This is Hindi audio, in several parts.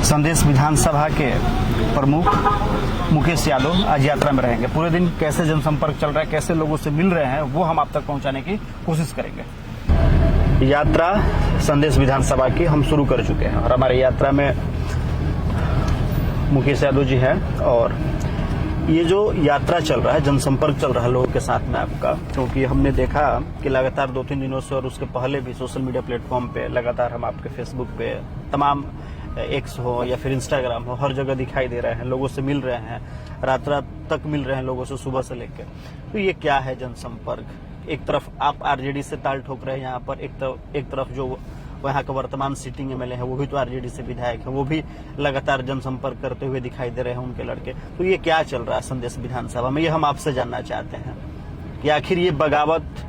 संदेश विधानसभा के प्रमुख मुकेश यादव आज यात्रा में रहेंगे। पूरे दिन कैसे जनसंपर्क चल रहा है, कैसे लोगों से मिल रहे हैं, वो हम आप तक पहुंचाने की कोशिश करेंगे। यात्रा संदेश विधानसभा की हम शुरू कर चुके हैं और हमारी यात्रा में मुकेश यादव जी हैं। और ये जो यात्रा चल रहा है, जनसंपर्क चल रहा है लोगों के साथ में आपका, क्योंकि हमने देखा कि लगातार 2-3 दिनों से और उसके पहले भी सोशल मीडिया प्लेटफॉर्म पे लगातार हम आपके फेसबुक पे, तमाम एक्स हो या फिर इंस्टाग्राम हो, हर जगह दिखाई दे रहे हैं, लोगों से मिल रहे हैं, रात रात तक मिल रहे हैं लोगों से सुबह से लेकर। तो ये क्या है जनसंपर्क? एक तरफ आप आरजेडी से ताल ठोक रहे हैं यहाँ पर, एक तरफ जो वहाँ का वर्तमान सिटिंग एमएलए है वो भी तो आरजेडी से विधायक है, वो भी लगातार जनसंपर्क करते हुए दिखाई दे रहे हैं उनके लड़के। तो ये क्या चल रहा है संदेश विधानसभा में, ये हम आपसे जानना चाहते हैं कि आखिर ये बगावत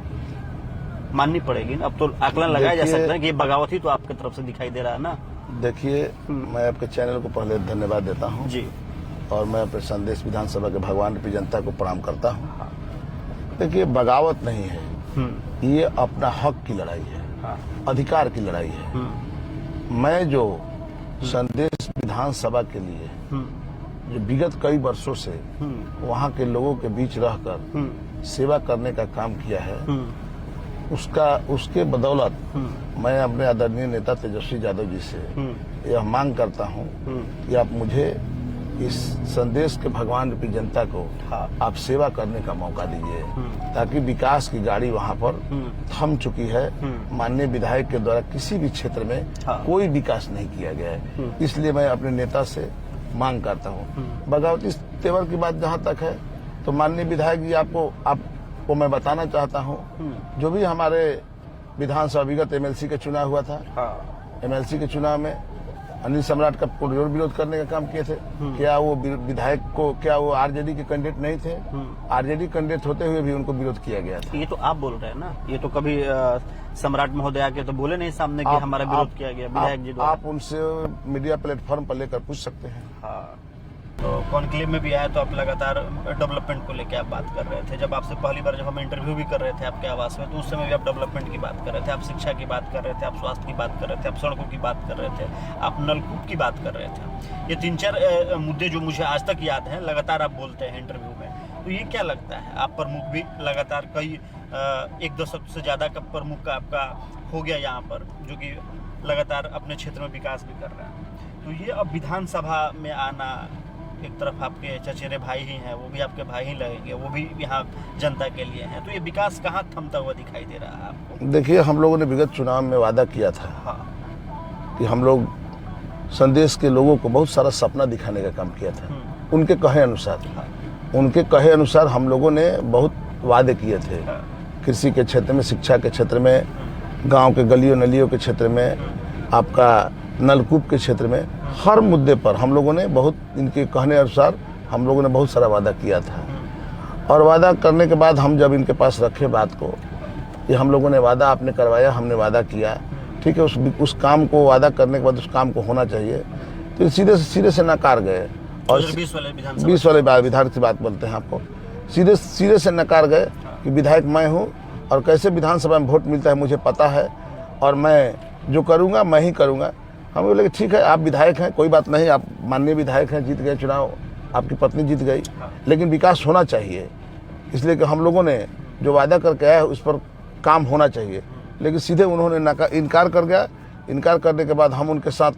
माननी पड़ेगी। अब तो आकलन लगाया जा सकता है कि ये बगावत ही तो आपकी तरफ से दिखाई दे रहा है ना। देखिए, मैं आपके चैनल को पहले धन्यवाद देता हूँ जी, और मैं अपने संदेश विधानसभा के भगवान रूपी जनता को प्रणाम करता हूँ। देखिए, बगावत नहीं है, ये अपना हक की लड़ाई है, अधिकार की लड़ाई है। मैं जो संदेश विधानसभा के लिए जो विगत कई वर्षों से वहाँ के लोगों के बीच रहकर सेवा करने का काम किया है, उसके बदौलत मैं अपने आदरणीय नेता तेजस्वी यादव जी से यह मांग करता हूं कि आप मुझे इस संदेश के भगवान रूपी जनता को आप सेवा करने का मौका दीजिए, ताकि विकास की गाड़ी वहां पर थम चुकी है। माननीय विधायक के द्वारा किसी भी क्षेत्र में कोई विकास नहीं किया गया है, इसलिए मैं अपने नेता से मांग करता हूँ। बगावती तेवर की बात जहाँ तक है, तो माननीय विधायक जी आपको मैं बताना चाहता हूँ, जो भी हमारे विधानसभा विगत एमएलसी का चुनाव हुआ था, एमएलसी के चुनाव में अनिल सम्राट का पुनर्जोर विरोध करने का काम किए थे। क्या वो विधायक को, क्या वो आरजेडी के कैंडिडेट नहीं थे? आरजेडी कैंडिडेट होते हुए भी उनको विरोध किया गया था। ये तो आप बोल रहे हैं ना, ये तो कभी सम्राट महोदय आके तो बोले नहीं सामने कि हमारा विरोध किया गया विधायक जी द्वारा। आप उनसे मीडिया प्लेटफॉर्म पर लेकर पूछ सकते हैं। तो कॉन्क्लेव में भी आया तो आप लगातार डेवलपमेंट को लेकर आप बात कर रहे थे। जब आपसे पहली बार जब हम इंटरव्यू भी कर रहे थे आपके आवास में, तो उस समय भी आप डेवलपमेंट की बात कर रहे थे, आप शिक्षा की बात कर रहे थे, आप स्वास्थ्य की बात कर रहे थे, आप सड़कों की बात कर रहे थे, आप नलकूप की बात कर रहे थे। ये 3-4 मुद्दे जो मुझे आज तक याद हैं, लगातार आप बोलते हैं इंटरव्यू में। तो ये क्या लगता है, आप प्रमुख भी लगातार कई 1 दशक से ज़्यादा का प्रमुख का आपका हो गया यहाँ पर, जो कि लगातार अपने क्षेत्र में विकास भी कर रहा है। तो ये अब विधानसभा में आना, एक तरफ आपके चचेरे भाई ही हैं, वो भी आपके भाई ही लगेंगे, वो भी यहाँ जनता के लिए हैं, तो ये विकास कहाँ थमता हुआ दिखाई दे रहा है आपको? देखिए, हम लोगों ने विगत चुनाव में वादा किया था कि हम लोग संदेश के लोगों को बहुत सारा सपना दिखाने का काम किया था। उनके कहे अनुसार हम लोगों ने बहुत वादे किए थे। कृषि के क्षेत्र में, शिक्षा के क्षेत्र में, गाँव के गलियों नलियों के क्षेत्र में, आपका नलकूप के क्षेत्र में, हर मुद्दे पर हम लोगों ने बहुत, इनके कहने अनुसार हम लोगों ने बहुत सारा वादा किया था। और वादा करने के बाद हम जब इनके पास रखे बात को, ये हम लोगों ने वादा आपने करवाया, हमने वादा किया, ठीक है, उस काम को वादा करने के बाद उस काम को होना चाहिए, तो सीधे से नकार गए। और 20 वाले विधायक की बात बोलते हैं आपको, सीधे से नकार गए कि विधायक मैं हूँ और कैसे विधानसभा में वोट मिलता है मुझे पता है, और मैं जो करूँगा मैं ही करूँगा। हम बोले ठीक है, आप विधायक हैं, कोई बात नहीं, आप माननीय विधायक हैं, जीत गए चुनाव, आपकी पत्नी जीत गई, लेकिन विकास होना चाहिए, इसलिए कि हम लोगों ने जो वादा करके आया है उस पर काम होना चाहिए। लेकिन सीधे उन्होंने इनकार कर गया। इनकार करने के बाद हम उनके साथ,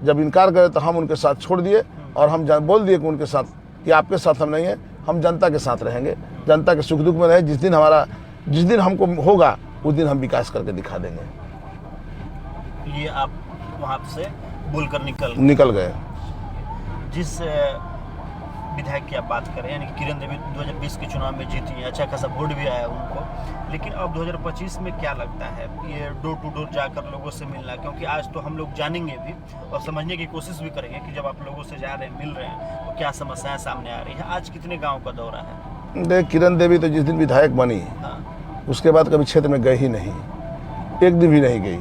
जब इनकार करे तो हम उनके साथ छोड़ दिए, और हम बोल दिए कि उनके साथ, कि आपके साथ हम नहीं हैं, हम जनता के साथ रहेंगे, जनता के सुख दुख में रहे। जिस दिन हमको होगा उस दिन हम विकास करके दिखा देंगे। ये आप वहाँ से बोलकर निकल गए। जिस विधायक की आप बात करें, यानी कि किरण देवी 2020 के चुनाव में जीती है, अच्छा खासा वोट भी आया उनको, लेकिन अब 2025 में क्या लगता है, ये डोर टू डोर जाकर लोगों से मिलना, क्योंकि आज तो हम लोग जानेंगे भी और समझने की कोशिश भी करेंगे कि जब आप लोगों से जा रहे हैं, मिल रहे हैं, तो क्या समस्याएं सामने आ रही है। आज कितने गाँव का दौरा है? देख, किरण देवी तो जिस दिन विधायक बनी, उसके बाद कभी क्षेत्र में गई ही नहीं, एक दिन भी नहीं गई।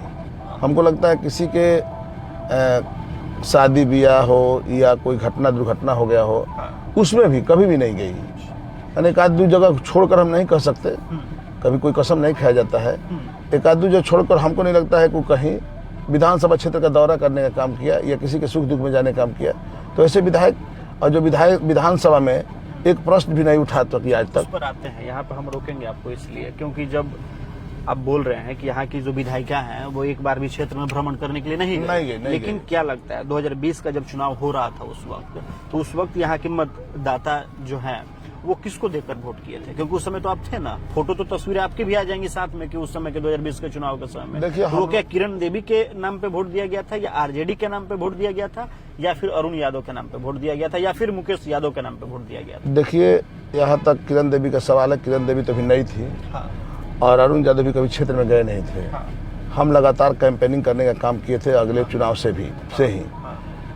हमको लगता है किसी के शादी ब्याह हो या कोई दुर्घटना हो गया हो, उसमें भी कभी भी नहीं गई। यानी एक आध दो जगह छोड़कर हम नहीं कह सकते, कभी कोई कसम नहीं खाया जाता है। एक आध दो जगह छोड़कर हमको नहीं लगता है कि कहीं विधानसभा क्षेत्र का दौरा करने का काम किया या किसी के सुख दुख में जाने का काम किया। तो ऐसे विधायक और जो विधायक विधानसभा में एक प्रश्न भी नहीं उठा तो कि आज उस तक। पर आते हैं, यहाँ पर हम रोकेंगे आपको इसलिए क्योंकि जब आप बोल रहे हैं कि यहाँ की जो विधायिका हैं वो एक बार भी क्षेत्र में भ्रमण करने के लिए नहीं गए, लेकिन क्या लगता है 2020 का जब चुनाव हो रहा था उस वक्त यहाँ के मतदाता जो हैं वो किसको देखकर वोट किए थे? क्योंकि उस समय तो आप थे ना, फोटो तो तस्वीरें आपकी भी आ जाएंगी साथ में कि उस समय के 2020 के चुनाव के समय में देखिए, वो क्या किरण देवी के नाम पे वोट दिया गया था या आरजेडी के नाम पे वोट दिया गया था या फिर अरुण यादव के नाम पे वोट दिया गया था या फिर मुकेश यादव के नाम पे वोट दिया गया था? देखिए, यहाँ तक किरण देवी का सवाल है। किरण देवी तो अभी नई थी और अरुण यादव भी कभी क्षेत्र में गए नहीं थे। हम लगातार कैंपेनिंग करने का काम किए थे, अगले चुनाव से ही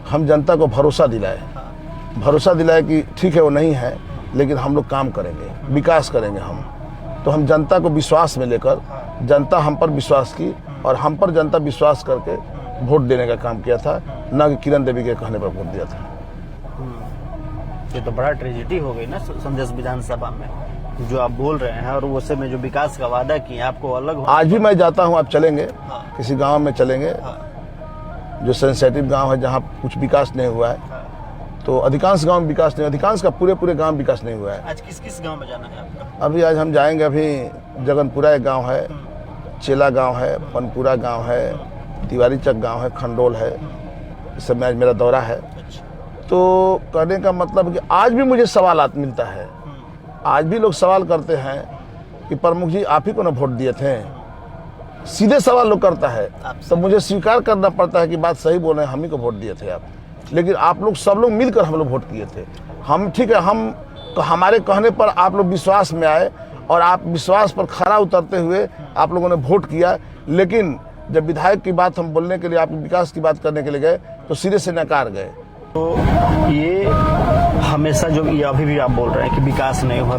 हम जनता को भरोसा दिलाए कि ठीक है वो नहीं है लेकिन हम लोग काम करेंगे, विकास करेंगे हम। तो हम जनता को विश्वास में लेकर, जनता हम पर विश्वास की और हम पर जनता विश्वास करके वोट देने का काम किया था, न कि किरण देवी के कहने पर वोट दिया था। ये तो बड़ा ट्रेजेडी हो गई ना संदेश विधानसभा में जो आप बोल रहे हैं, और उस में जो विकास का वादा किए आपको अलग। आज भी मैं जाता हूँ, आप चलेंगे किसी गांव में चलेंगे जो सेंसिटिव गांव है जहाँ कुछ विकास नहीं हुआ है, तो अधिकांश गांव में विकास नहीं, अधिकांश का पूरे गांव विकास नहीं हुआ है। आज किस गांव में जाना है आपका? अभी आज हम जाएंगे, अभी जगनपुरा एक गांव है, चेला गांव है, पनपुरा गांव है, तिवारी चक गांव है, खंडोल है। इस समय आज मेरा दौरा है। तो कहने का मतलब कि आज भी मुझे सवालात मिलता है, आज भी लोग सवाल करते हैं कि प्रमुख जी आप ही को ना वोट दिए थे। सीधे सवाल लोग करता है, तो मुझे स्वीकार करना पड़ता है कि बात सही बोल रहे हैं, हम ही को वोट दिए थे आप। लेकिन आप लोग सब लोग मिलकर हम लोग वोट किए थे। हम ठीक है, हमारे कहने पर आप लोग विश्वास में आए और आप विश्वास पर खरा उतरते हुए आप लोगों ने वोट किया। लेकिन जब विधायक की बात हम बोलने के लिए, आप विकास की बात करने के लिए गए तो सिरे से नकार गए। तो ये हमेशा जो ये अभी भी आप बोल रहे हैं कि विकास नहीं हुआ,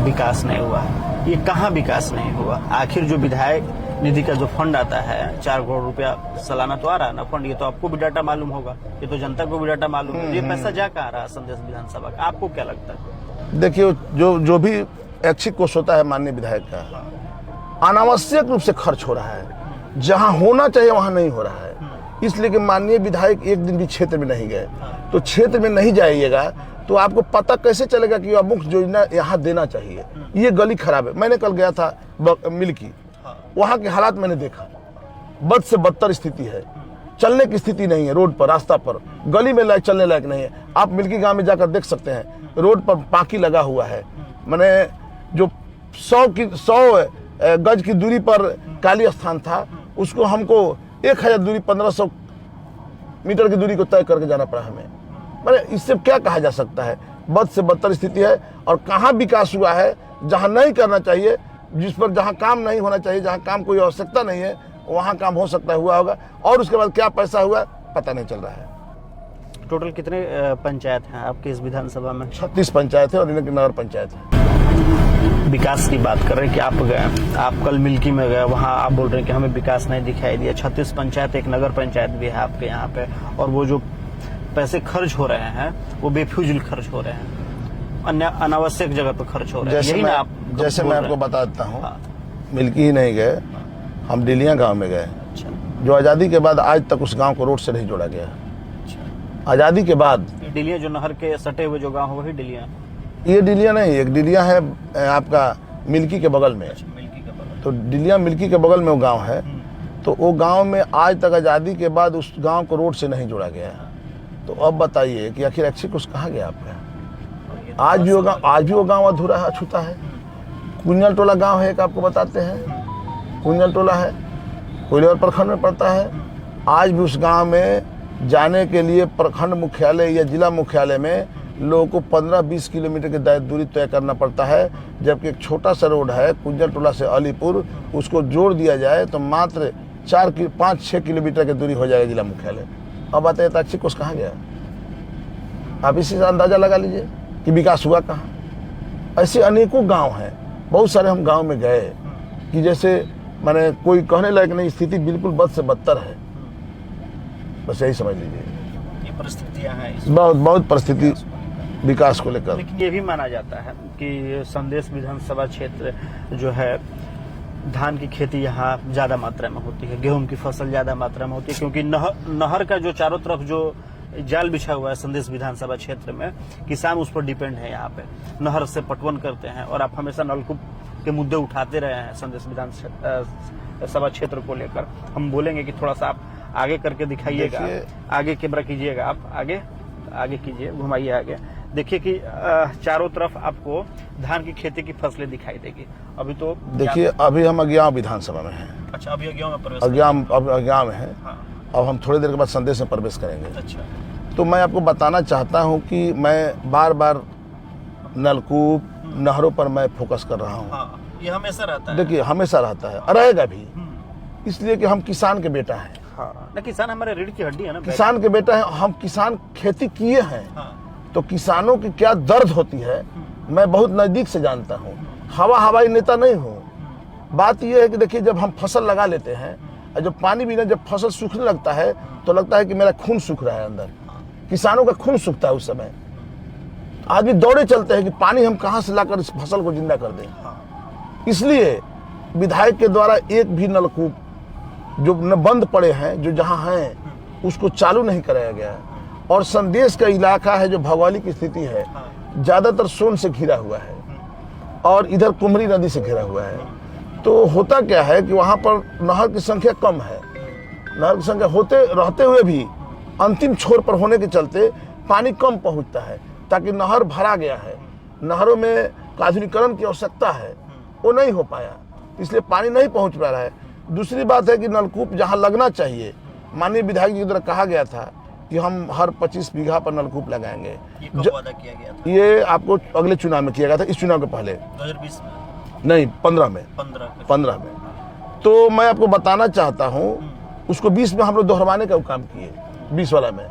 ये कहाँ विकास नहीं हुआ? आखिर जो विधायक निधि का जो फंड आता है 4 करोड़ रुपया सालाना तो आ रहा है ना फंड, ये तो आपको भी डाटा मालूम होगा, ये तो जनता को भी डाटा मालूम है। ये पैसा जा कहाँ रहा है संदेश विधानसभा का, आपको क्या लगता है? देखिए, जो भी ऐच्छिक कोष होता है माननीय विधायक का, अनावश्यक रूप से खर्च हो रहा है, जहाँ होना चाहिए वहाँ नहीं हो रहा है। इसलिए कि माननीय विधायक एक दिन भी क्षेत्र में नहीं गए, तो क्षेत्र में नहीं जाइएगा तो आपको पता कैसे चलेगा कि मुख्य योजना यहाँ देना चाहिए। ये गली खराब है। मैंने कल गया था मिल्की, वहाँ के हालात मैंने देखा, बद से बदतर स्थिति है, चलने की स्थिति नहीं है, रोड पर, रास्ता पर, गली में चलने लायक नहीं है। आप मिल्की गांव में जाकर देख सकते हैं, रोड पर पाकी लगा हुआ है। मैंने जो 100 गज की दूरी पर काली स्थान था, उसको हमको 1000 दूरी 1500 मीटर की दूरी को तय करके जाना पड़ा हमें। मैंने इससे क्या कहा जा सकता है? बद से बदतर स्थिति है। और कहाँ विकास हुआ है? जहाँ नहीं करना चाहिए, जहाँ काम नहीं होना चाहिए, जहाँ काम कोई आवश्यकता नहीं है, वहाँ काम हो सकता है हुआ होगा, और उसके बाद क्या पैसा हुआ पता नहीं चल रहा है। टोटल कितने पंचायत हैं आपके इस विधानसभा में? 36 पंचायत है और इनकी नगर पंचायत है। विकास की बात कर रहे हैं कि आप गए, आप कल मिल्की में गए, वहाँ आप बोल रहे हैं कि हमें विकास नहीं दिखाई दिया। 36 पंचायत, एक नगर पंचायत भी है आपके यहाँ पे, और वो जो पैसे खर्च हो रहे हैं वो बेफिजूल खर्च हो रहे हैं, अन्य अनावश्यक जगह पे खर्च हो रहे हैं। जैसे मैं आपको बता देता हूँ, मिल्की ही नहीं गए, हम डिलिया गांव में गए, जो आज़ादी के बाद आज तक उस गांव को रोड से नहीं जोड़ा गया। आज़ादी के बाद डिलिया जो नहर के सटे हुए जो गांव, वही डिलिया? ये डिलिया नहीं, एक डिलिया है आपका मिल्की के बगल में। तो डिलिया मिल्की के बगल में वो गांव है। तो वो गांव में आज तक आज़ादी के बाद उस गांव को रोड से नहीं जोड़ा गया। तो अब बताइए कि आखिर ऐच्छिक कोष कहाँ गया आपका? आज भी वो गांव अधूरा है, अछूता है। कुंजल टोला गांव है एक, आपको बताते हैं, कुंजल टोला है, कोइलवर प्रखंड में पड़ता है। आज भी उस गांव में जाने के लिए प्रखंड मुख्यालय या जिला मुख्यालय में लोगों को 15-20 किलोमीटर की दूरी तय करना पड़ता है, जबकि एक छोटा सा रोड है कुंजल टोला से अलीपुर, उसको जोड़ दिया जाए तो मात्र 5-6 किलोमीटर की दूरी हो जाएगा जिला मुख्यालय। अब बताइए तो ऐच्छिक कोष कहाँ गया? आप इसी से अंदाजा लगा लीजिए कि विकास हुआ कहाँ। ऐसे अनेकों गांव हैं, बहुत सारे हम गांव में गए कि जैसे मैंने कोई कहने लायक नहीं, स्थिति बिल्कुल बद से बदतर है। बस यही समझ लीजिए, ये परिस्थितियां हैं, बहुत परिस्थिति विकास को लेकर। लेकिन ये भी माना जाता है कि संदेश विधानसभा क्षेत्र जो है धान की खेती यहाँ ज्यादा मात्रा में होती है, गेहूं की फसल ज्यादा मात्रा में होती है, क्योंकि नहर का जो चारों तरफ जो जाल बिछा हुआ है संदेश विधानसभा क्षेत्र में, किसान उस पर डिपेंड है। यहाँ पे नहर से पटवन करते हैं और आप हमेशा नलकूप के मुद्दे उठाते रहे हैं संदेश विधानसभा क्षेत्र को लेकर। हम बोलेंगे कि थोड़ा सा आप आगे करके दिखाइएगा, आगे कैमरा कीजिएगा, आप आगे कीजिए, घुमाइए आगे। देखिए कि चारों तरफ आपको धान की खेती की फसलें दिखाई देगी। अभी तो देखिए, अभी हम अज्ञाम विधानसभा में हैं। अच्छा, अभी अज्ञाम में प्रवेश अज्ञाम है। हाँ। अब हम थोड़ी देर के बाद संदेश में प्रवेश करेंगे। अच्छा, तो मैं आपको बताना चाहता हूं कि मैं बार बार नलकूप, नहरों पर मैं फोकस कर रहा हूं। हाँ, ये हमेशा रहता है। देखिए, हमेशा रहता है, रहेगा भी, इसलिए कि हम किसान के बेटा हैं। हाँ, ना किसान हमारे रीढ़ की हड्डी है ना, किसान के बेटा है हम, किसान खेती किए हैं। हाँ। तो किसानों की क्या दर्द होती है मैं बहुत नजदीक से जानता हूँ। हवाई नेता नहीं हूँ। बात यह है कि देखिए, जब हम फसल लगा लेते हैं और जब पानी बिना जब फसल सूखने लगता है तो लगता है कि मेरा खून सूख रहा है अंदर। किसानों का खून सूखता है उस समय। आदमी दौड़े चलते हैं कि पानी हम कहाँ से लाकर इस फसल को जिंदा कर दें। इसलिए विधायक के द्वारा एक भी नलकूप जो न बंद पड़े हैं, जो जहाँ हैं, उसको चालू नहीं कराया गया है। और संदेश का इलाका है जो भौगोलिक स्थिति है, ज्यादातर सोन से घिरा हुआ है और इधर कुमरी नदी से घिरा हुआ है। तो होता क्या है कि वहाँ पर नहर की संख्या कम है। नहर की संख्या रहते हुए भी अंतिम छोर पर होने के चलते पानी कम पहुँचता है, ताकि नहर भरा गया है। नहरों में आधुनिकीकरण की आवश्यकता है, वो नहीं हो पाया, इसलिए पानी नहीं पहुँच पा रहा है। दूसरी बात है कि नलकूप जहाँ लगना चाहिए, माननीय विधायक जी की द्वारा कहा गया था कि हम हर 25 बीघा पर नलकूप लगाएंगे। ये कब वादा किया गया था? ये आपको अगले चुनाव में किया गया था, इस चुनाव के पहले 2020 में नहीं, 15 में। 15 में। तो मैं आपको बताना चाहता हूँ, उसको 20 में हम लोग दोहराने का काम किए, 20 वाला में।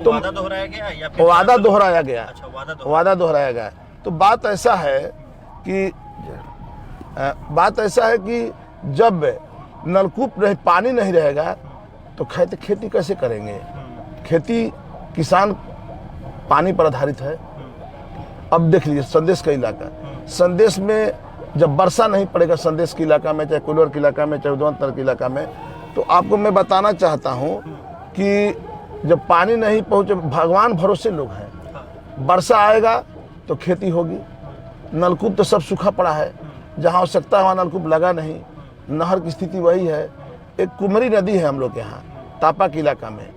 तो वादा दोहराया गया या फिर वादा दोहराया गया? अच्छा, वादा दोहराया गया। तो बात ऐसा है कि जब नलकूप पानी नहीं रहेगा तो खेती कैसे करेंगे? खेती, किसान पानी पर आधारित है। अब देख लीजिए संदेश का इलाका, संदेश में जब वर्षा नहीं पड़ेगा, संदेश के इलाका में, चाहे कोल्हापुर के इलाका में, चाहे उदयपुर के इलाका में, तो आपको मैं बताना चाहता हूं कि जब पानी नहीं पहुंचे, भगवान भरोसे लोग हैं, वर्षा आएगा तो खेती होगी। नलकूप तो सब सूखा पड़ा है, जहां आवश्यकता है वहां नलकूप लगा नहीं। नहर की स्थिति वही है। एक कुमरी नदी है हम लोग के यहाँ तापा के इलाका में,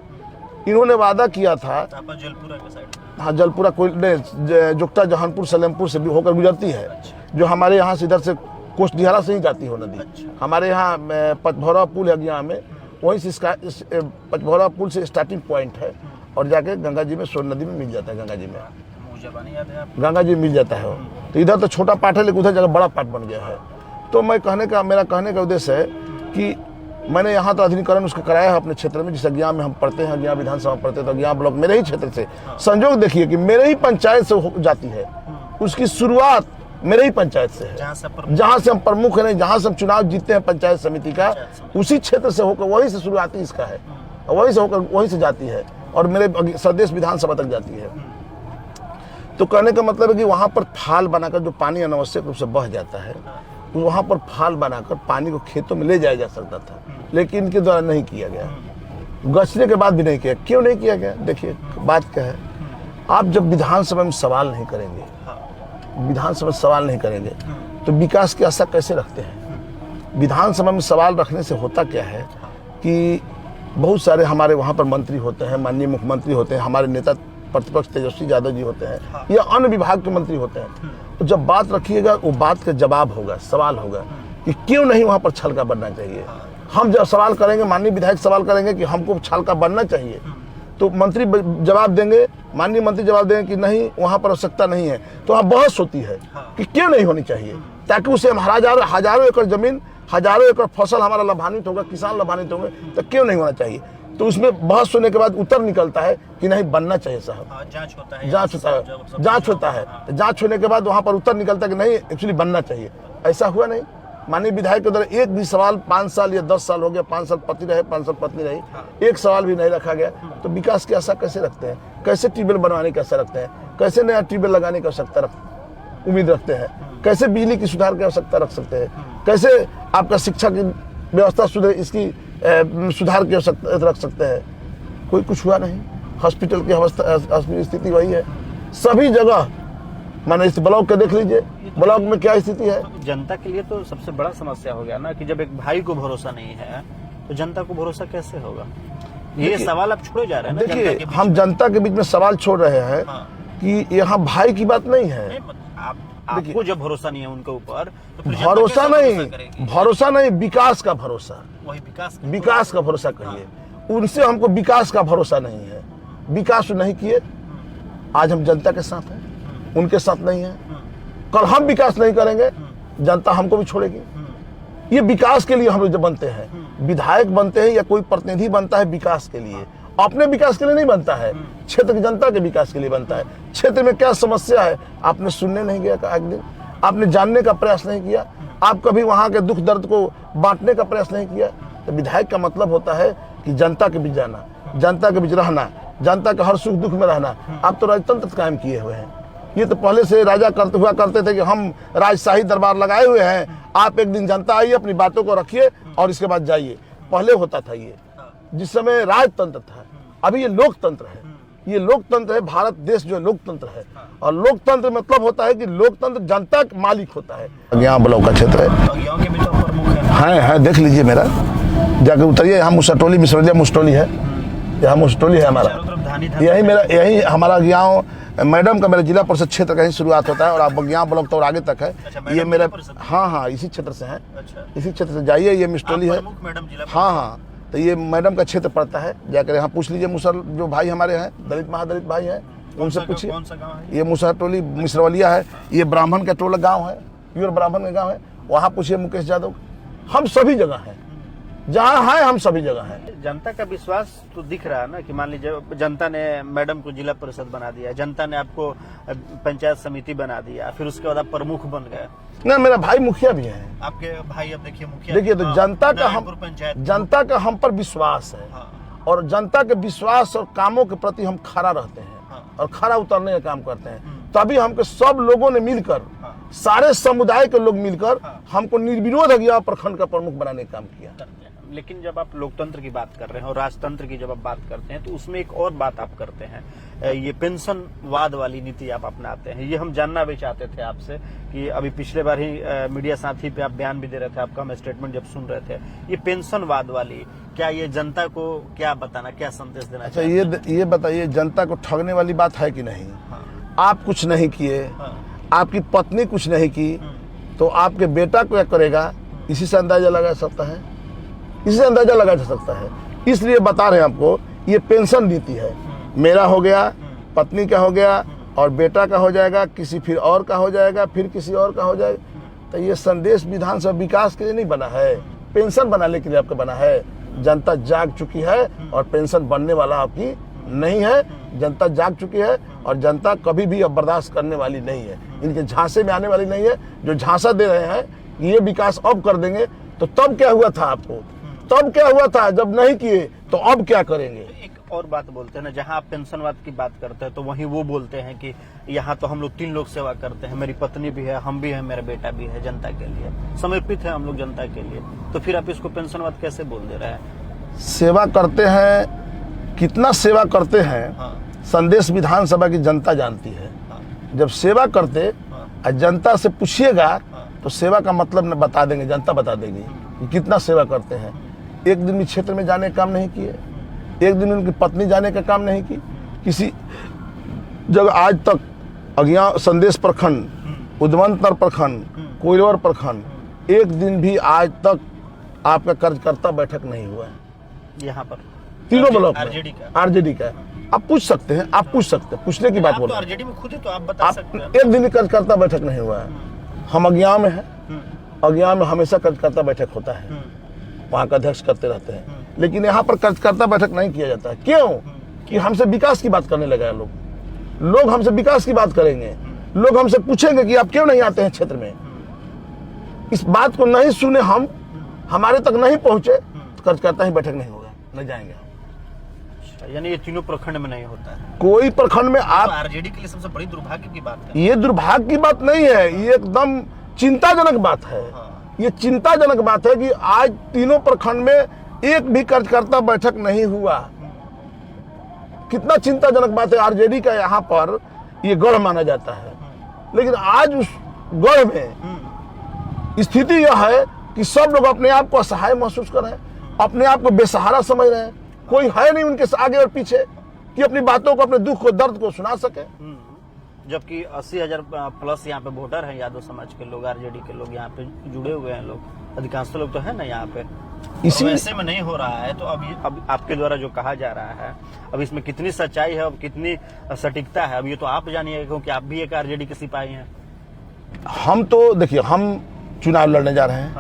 इन्होंने वादा किया था, तापा जलपुरा के साइड, हाँ जलपुरा जुक्ता जहानपुर सलेमपुर से भी होकर गुजरती है। अच्छा। जो हमारे यहाँ से इधर से कोषडिहारा से ही जाती हो नदी। अच्छा। हमारे यहाँ पचभौरा पुल है यहाँ में, वहीं से पचभौरा पुल से स्टार्टिंग पॉइंट है और जाके गंगा जी में, सोन नदी में मिल जाता है। गंगा जी में, गंगा जी मिल जाता है वो। तो इधर तो छोटा पार्ट है, लेकिन उधर जगह बड़ा पार्ट बन गया है। तो मेरा कहने का उद्देश्य है कि मैंने यहाँ तो आधुनिकीकरण उसका कराया है अपने क्षेत्र में। जिस अज्ञान में हम पढ़ते हैं, अज्ञान विधानसभा पढ़ते हैं, तो अज्ञान ब्लॉक मेरे ही क्षेत्र से, संजोग देखिए कि मेरे ही पंचायत से जाती है। उसकी शुरुआत मेरे ही पंचायत से है, जहाँ से हम प्रमुख है, जहाँ से हम चुनाव जीतते हैं पंचायत समिति का, उसी क्षेत्र से होकर, वहीं से शुरुआती इसका है, वहीं से होकर वहीं से जाती है और मेरे संदेश विधानसभा तक जाती है। तो कहने का मतलब है कि वहाँ पर फाल बनाकर जो पानी अनावश्यक रूप से बह जाता है, वहाँ पर फाल बनाकर पानी को खेतों में ले जाया जा सकता था, लेकिन इनके द्वारा नहीं किया गया। गछने के बाद भी नहीं किया। क्यों नहीं किया गया? देखिए बात क्या है, आप जब विधानसभा में सवाल नहीं करेंगे, विधानसभा में सवाल नहीं करेंगे तो विकास की आशा कैसे रखते हैं? विधानसभा में सवाल रखने से होता क्या है कि बहुत सारे हमारे वहाँ पर मंत्री होते हैं, माननीय मुख्यमंत्री होते हैं, हमारे नेता प्रतिपक्ष तेजस्वी यादव जी होते हैं, या अन्य विभाग के मंत्री होते हैं। तो जब बात रखिएगा, वो बात का जवाब होगा, सवाल होगा कि क्यों नहीं वहाँ पर छलका बनना चाहिए। हम जब सवाल करेंगे, माननीय विधायक सवाल करेंगे कि हमको छलका बनना चाहिए, तो मंत्री जवाब देंगे, माननीय मंत्री जवाब देंगे कि नहीं, वहाँ पर आवश्यकता नहीं है। तो वहाँ बहस होती है कि क्यों नहीं होनी चाहिए, ताकि उसे हम हजारों एकड़ जमीन, हजारों एकड़ फसल हमारा लाभान्वित होगा, किसान लाभान्वित होंगे, तो क्यों नहीं होना चाहिए। तो उसमें बहस होने के बाद उत्तर निकलता है कि नहीं, बनना चाहिए साहब। जांच होता है, तो जांच होने के बाद वहाँ पर उत्तर निकलता है कि नहीं, एक्चुअली बनना चाहिए। ऐसा हुआ नहीं। माननीय विधायक के द्वारा एक भी सवाल 5 साल या 10 साल हो गया, 5 साल पति रहे, 5 साल पत्नी रही, एक सवाल भी नहीं रखा गया। तो विकास की आशा कैसे रखते हैं? कैसे ट्यूबवेल बनवाने की आशा रखते हैं? कैसे नया ट्यूबवेल लगाने की आवश्यकता उम्मीद रखते हैं? कैसे बिजली की सुधार की आवश्यकता रख सकते हैं, कैसे आपका शिक्षा की व्यवस्था सुधरे, इसकी सुधार की आवश्यकता रख सकते हैं। कोई कुछ हुआ नहीं। हॉस्पिटल की अवस्था स्थिति वही है सभी जगह। माने इस ब्लॉक के देख लीजिए, ब्लॉक में क्या स्थिति है। तो जनता के लिए तो सबसे बड़ा समस्या हो गया ना कि जब एक भाई को भरोसा नहीं है तो जनता को भरोसा कैसे होगा। ये सवाल आप छोड़े जा रहे हैं ना। देखिए, हम जनता के बीच में सवाल छोड़ रहे हैं कि यहाँ भाई की बात नहीं है। आपको जब भरोसा नहीं है उनके ऊपर तो फिर भरोसा नहीं, विकास का भरोसा, वही विकास का भरोसा कहिए। उनसे हमको विकास का भरोसा नहीं है। विकास नहीं किए, आज हम जनता के साथ हैं, उनके साथ नहीं है। कल हम विकास नहीं करेंगे, जनता हमको भी छोड़ेगी। ये विकास के लिए हम लोग जब बनते हैं, विधायक बनते हैं या कोई प्रतिनिधि बनता है, विकास के लिए, अपने विकास के लिए नहीं बनता है, क्षेत्र की जनता के विकास के लिए बनता है। क्षेत्र में क्या समस्या है आपने सुनने नहीं गया एक दिन, आपने जानने का प्रयास नहीं किया, आप कभी वहां के दुख दर्द को बांटने का प्रयास नहीं किया। तो विधायक का मतलब होता है कि जनता के बीच जाना, जनता के बीच रहना, जनता के हर सुख दुख में रहना। आप तो राजतंत्र कायम किए हुए हैं। ये तो पहले से राजा करते थे कि हम राजशाही दरबार लगाए हुए हैं, आप एक दिन जनता आइए, अपनी बातों को रखिए और इसके बाद जाइए। पहले होता था ये, जिस समय राजतंत्र था। अभी ये लोकतंत्र है। ये लोकतंत्र है। भारत देश जो लोकतंत्र है, और लोकतंत्र मतलब होता है कि लोकतंत्र जनता का मालिक होता है। यहाँ ब्लॉक का क्षेत्र है, देख लीजिए, मेरा जाके उतरिए। यहाँ मुसटोली मिसरौलिया मुस्टोली है, यहाँ मुस्टोली है हमारा। यही हमारा गाँव मैडम का, मेरा जिला परिषद क्षेत्र का ही शुरुआत होता है और आप बगिया ब्लॉक तो और आगे तक है। ये मेरा, हाँ, इसी क्षेत्र से है। इसी क्षेत्र से जाइए, ये मिस्टोली है। हाँ, तो ये मैडम का क्षेत्र पड़ता है। जाकर यहाँ पूछ लीजिए, मुसर जो भाई हमारे हैं, दलित महादलित भाई हैं, उनसे पूछिए। ये मुसहर टोली मिसरवलिया है। ये ब्राह्मण का टोला गाँव है, प्योर ब्राह्मण का गाँव है। वहाँ पूछिए मुकेश यादव। हम सभी जगह हैं, जहाँ है हम सभी जगह हैं। जनता का विश्वास तो दिख रहा है ना कि मान लीजिए जनता ने मैडम को जिला परिषद बना दिया, जनता ने आपको पंचायत समिति बना दिया, फिर उसके बाद आप प्रमुख बन गए। ना, मेरा भाई मुखिया भी है। आपके भाई, अब देखिए मुखिया। देखिए, तो जनता का हम पर विश्वास है। और जनता के विश्वास और कामों के प्रति हम खड़ा रहते हैं और खड़ा उतरने का काम करते हैं। तभी हमको सब लोगों ने मिलकर, सारे समुदाय के लोग मिलकर हमको निर्विरोध अज्ञा प्रखंड का प्रमुख बनाने का काम किया। लेकिन जब आप लोकतंत्र की बात कर रहे हैं और राजतंत्र की जब आप बात करते हैं तो उसमें एक और बात आप करते हैं, ये पेंशनवाद वाली नीति आप अपनाते हैं। ये हम जानना भी चाहते थे आपसे कि अभी पिछले बार ही मीडिया साथी पे आप बयान भी दे रहे थे, आपका हम स्टेटमेंट जब सुन रहे थे, ये पेंशनवाद वाली, क्या ये जनता को क्या बताना, क्या संदेश देना? अच्छा, ये बताइए, जनता को ठगने वाली बात है कि नहीं? आप कुछ नहीं किए, आपकी पत्नी कुछ नहीं की, तो आपके बेटा क्या करेगा, इसी से अंदाजा लगा सकता है। इससे अंदाजा लगा जा सकता है। इसलिए बता रहे हैं आपको, ये पेंशन नीति है। मेरा हो गया, पत्नी का हो गया, और बेटा का हो जाएगा, किसी फिर और का हो जाएगा, फिर किसी और का हो जाएगा। तो ये संदेश विधानसभा विकास के लिए नहीं बना है, पेंशन बनाने के लिए आपका बना है। जनता जाग चुकी है और पेंशन बनने वाला आपकी नहीं है। जनता जाग चुकी है और जनता कभी भी अब बर्दाश्त करने वाली नहीं है, इनके झांसे में आने वाली नहीं है। जो झांसा दे रहे हैं ये विकास अब कर देंगे, तो तब क्या हुआ था आपको, तब क्या हुआ था जब नहीं किए, तो अब क्या करेंगे? एक और बात बोलते हैं ना, जहां आप पेंशनवाद की बात करते हैं तो वहीं वो बोलते हैं कि यहाँ तो हम लोग 3 लोग सेवा करते हैं, मेरी पत्नी भी है, हम भी हैं, मेरा बेटा भी है, जनता के लिए समर्पित है हम लोग, जनता के लिए। तो फिर आप इसको पेंशनवाद कैसे बोल दे रहे हैं? सेवा करते हैं, कितना सेवा करते हैं, संदेश विधानसभा की जनता जानती है। जब सेवा करते जनता से पूछिएगा तो सेवा का मतलब बता देंगे, जनता बता देगी कि कितना सेवा करते हैं। एक दिन भी क्षेत्र में जाने का काम नहीं किए, एक दिन उनकी पत्नी जाने का काम नहीं की। किसी जब आज तक अज्ञा संदेश प्रखंड, उद्वंतर प्रखंड, कोइलवर प्रखंड, एक दिन भी आज तक आपका कार्यकर्ता बैठक नहीं हुआ है। यहाँ पर तीनों ब्लॉक आरजेडी का आप पूछ सकते हैं, आप पूछ सकते हैं, पूछने की बात बोलो। आरजेडी में खुद है तो आप बता सकते हैं। एक दिन भी कार्यकर्ता बैठक नहीं हुआ है। हम अज्ञा में हैं, अज्ञा में हमेशा कार्यकर्ता बैठक होता है, वहाँ का अध्यक्ष करते रहते हैं। लेकिन यहाँ पर कार्यकर्ता बैठक नहीं किया जाता है। क्यों? कि हमसे विकास की बात करने लगा है लोग हमसे विकास की बात करेंगे। लोग हमसे पूछेंगे कि आप क्यों नहीं आते हैं क्षेत्र में। इस बात को नहीं सुने, हम हमारे तक नहीं पहुंचे, तो कार्यकर्ता ही बैठक नहीं होगा, नहीं जाएंगे हम। होता है, यानी ये तीनों प्रखंड में नहीं होता है। कोई प्रखंड में आप, आरजेडी के लिए सबसे बड़ी दुर्भाग्य की बात है। ये दुर्भाग्य की बात नहीं है, ये एकदम चिंताजनक बात है। ये चिंताजनक बात है कि आज तीनों प्रखंड में एक भी कार्यकर्ता बैठक नहीं हुआ। कितना चिंताजनक बात है। आरजेडी का यहाँ पर ये गढ़ माना जाता है, लेकिन आज उस गढ़ में स्थिति यह है कि सब लोग अपने आप को असहाय महसूस कर रहे हैं, अपने आप को बेसहारा समझ रहे हैं। कोई है नहीं उनके आगे और पीछे कि अपनी बातों को, अपने दुख को, दर्द को सुना सके। जबकि 80,000 प्लस यहाँ पे वोटर हैं, यादव समाज के लोग, आरजेडी के लोग यहाँ पे जुड़े हुए हैं, लोग अधिकांश लोग तो है ना यहाँ पे। इसी ऐसे में नहीं हो रहा है, तो अब आपके द्वारा जो कहा जा रहा है, अब इसमें कितनी सच्चाई है, अब कितनी सटीकता है, अब ये तो आप जानिए, क्योंकि आप भी एक आरजेडी के सिपाही हैं। हम तो देखिए, हम चुनाव लड़ने जा रहे हैं।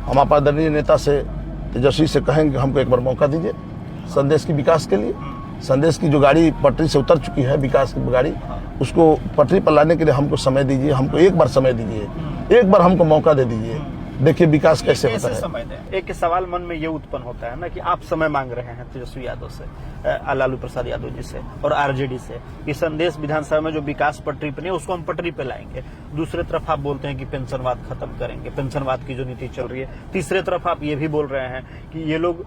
हम आप आदरणीय नेता से, तेजस्वी से कहेंगे हमको एक बार मौका दीजिए संदेश की विकास के लिए। संदेश की जो गाड़ी पटरी से उतर चुकी है, विकास की गाड़ी, उसको पटरी पर लाने के लिए हमको समय दीजिए, हमको एक बार समय दीजिए, एक बार हमको मौका दे दीजिए। देखिए विकास कैसे होता है। समय दें। एक सवाल मन में ये उत्पन्न होता है ना कि आप समय मांग रहे हैं तेजस्वी यादव से, लालू प्रसाद यादव जी से और आरजेडी से कि संदेश विधानसभा में जो विकास पटरी पे नहीं उसको हम पटरी पे लाएंगे। दूसरी तरफ आप बोलते हैं कि पेंशनवाद खत्म करेंगे, पेंशनवाद की जो नीति चल रही है। तीसरी तरफ आप ये भी बोल रहे हैं कि ये लोग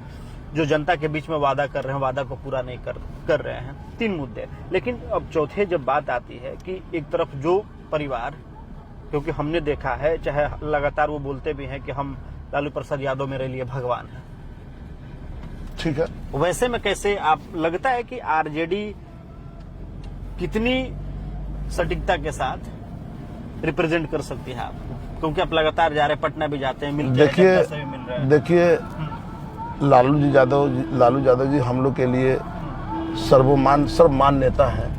जो जनता के बीच में वादा कर रहे हैं, वादा को पूरा नहीं कर रहे हैं। 3 मुद्दे। लेकिन अब चौथे जब बात आती है कि एक तरफ जो परिवार, क्योंकि हमने देखा है, चाहे लगातार वो बोलते भी हैं कि हम, लालू प्रसाद यादव मेरे लिए भगवान है, ठीक है, वैसे में कैसे आप लगता है कि आरजेडी कितनी सटीकता के साथ रिप्रेजेंट कर सकती है आपको, क्योंकि आप लगातार जा रहे हैं, पटना भी जाते हैं, मिलते हैं। देखिए लालू यादव जी हम लोग के लिए सर्वमान नेता हैं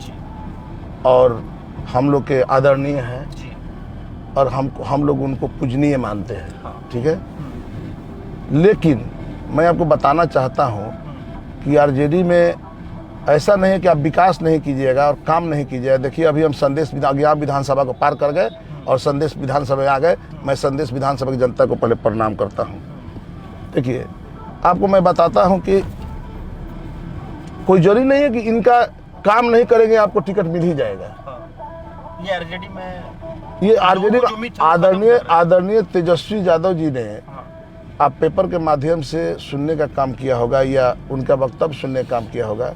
और हम लोग के आदरणीय हैं और हम लोग उनको पूजनीय मानते हैं। ठीक है, लेकिन मैं आपको बताना चाहता हूं कि आरजेडी में ऐसा नहीं है कि आप विकास नहीं कीजिएगा और काम नहीं कीजिएगा। देखिए अभी हम संदेश विधानसभा को पार कर गए और संदेश विधानसभा में आ गए। मैं संदेश विधानसभा की जनता को पहले प्रणाम करता हूं। देखिए आपको मैं बताता हूं कि कोई जरूरी नहीं है कि इनका काम नहीं करेंगे आपको टिकट मिल ही जाएगा। ये आरजेडी में, ये आरजेडी आदरणीय तेजस्वी यादव जी ने, आप पेपर के माध्यम से सुनने का काम किया होगा या उनका वक्तव्य सुनने का काम किया होगा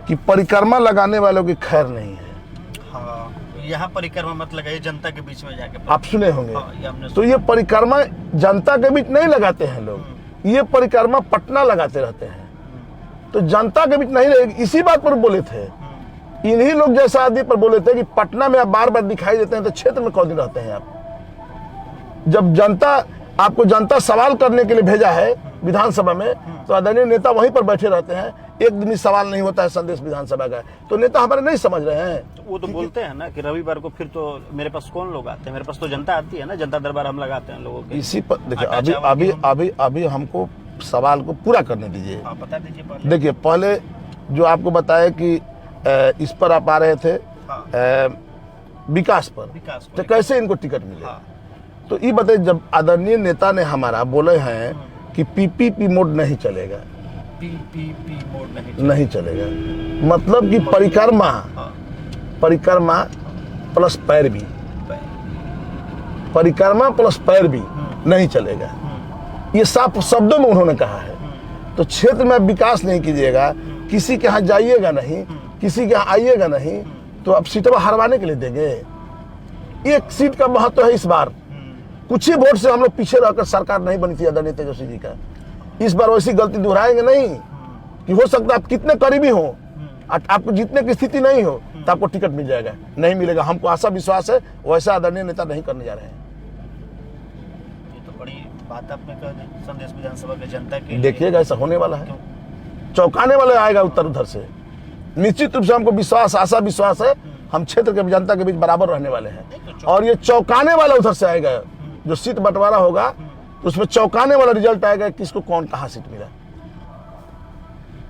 कि परिक्रमा लगाने वालों की खैर नहीं है। यहाँ परिक्रमा मत लगाइए, जनता के बीच में जाके। आप सुने होंगे। तो ये परिक्रमा जनता के बीच नहीं लगाते हैं लोग, ये परिक्रमा पटना लगाते रहते हैं। तो जनता के बीच नहीं रहेगी। इसी बात पर बोले थे, इन्हीं लोग जैसा आदमी पर बोले थे कि पटना में आप बार बार दिखाई देते हैं तो क्षेत्र में कौन दिन रहते हैं आप। जब आपको जनता सवाल करने के लिए भेजा है विधानसभा में, तो आदरणीय नेता वहीं पर बैठे रहते हैं। एक दिन ही सवाल नहीं होता है संदेश विधानसभा का, तो नेता हमारे नहीं समझ रहे हैं। तो वो तो बोलते हैं ना कि रविवार को फिर तो मेरे पास कौन लोग आते हैं, मेरे पास तो जनता आती है ना, जनता दरबार हम लगाते हैं लोगों के। इसी पर देखिए अभी हमको सवाल को पूरा करने दीजिए। बता दीजिए। देखिए पहले जो आपको बताया कि इस पर आप आ रहे थे विकास पर, तो कैसे इनको टिकट मिले। तो ये बताइए, जब आदरणीय नेता ने हमारा बोले हैं कि पीपीपी मोड नहीं चलेगा, पीपीपी मोड नहीं चलेगा, मतलब कि परिक्रमा प्लस पैरवी, परिक्रमा प्लस पैरवी नहीं चलेगा। ये साफ शब्दों में उन्होंने कहा है। तो क्षेत्र में विकास नहीं कीजिएगा, किसी के यहाँ जाइएगा नहीं, किसी के यहाँ आइएगा नहीं, तो अब सीटों हरवाने के लिए देंगे। एक सीट का महत्व है इस बार। कुछ ही वोट से हम लोग पीछे रहकर सरकार नहीं बनी थी आदरणीय तेजस्वी जी का। इस बार वैसी गलती दोहराएंगे नहीं कि हो सकता है आप कितने करीबी हो, आपको जीतने की स्थिति नहीं हो तो आपको टिकट मिल जाएगा, नहीं मिलेगा। हमको आशा विश्वास है वैसा आदरणीय नेता नहीं करने जा रहे हैं। ये तो बड़ी बात आपने कह दी संदेश विधानसभा के जनता के। देखिएगा ऐसा होने वाला है, चौंकाने वाले आएगा उत्तर उधर से। निश्चित रूप से हमको विश्वास, आशा विश्वास है हम क्षेत्र के जनता के बीच बराबर रहने वाले हैं। और ये चौंकाने वाला उधर से आएगा, जो सीट बंटवारा होगा तो उसमें चौंकाने वाला रिजल्ट आएगा, किसको कौन कहाँ सीट मिला।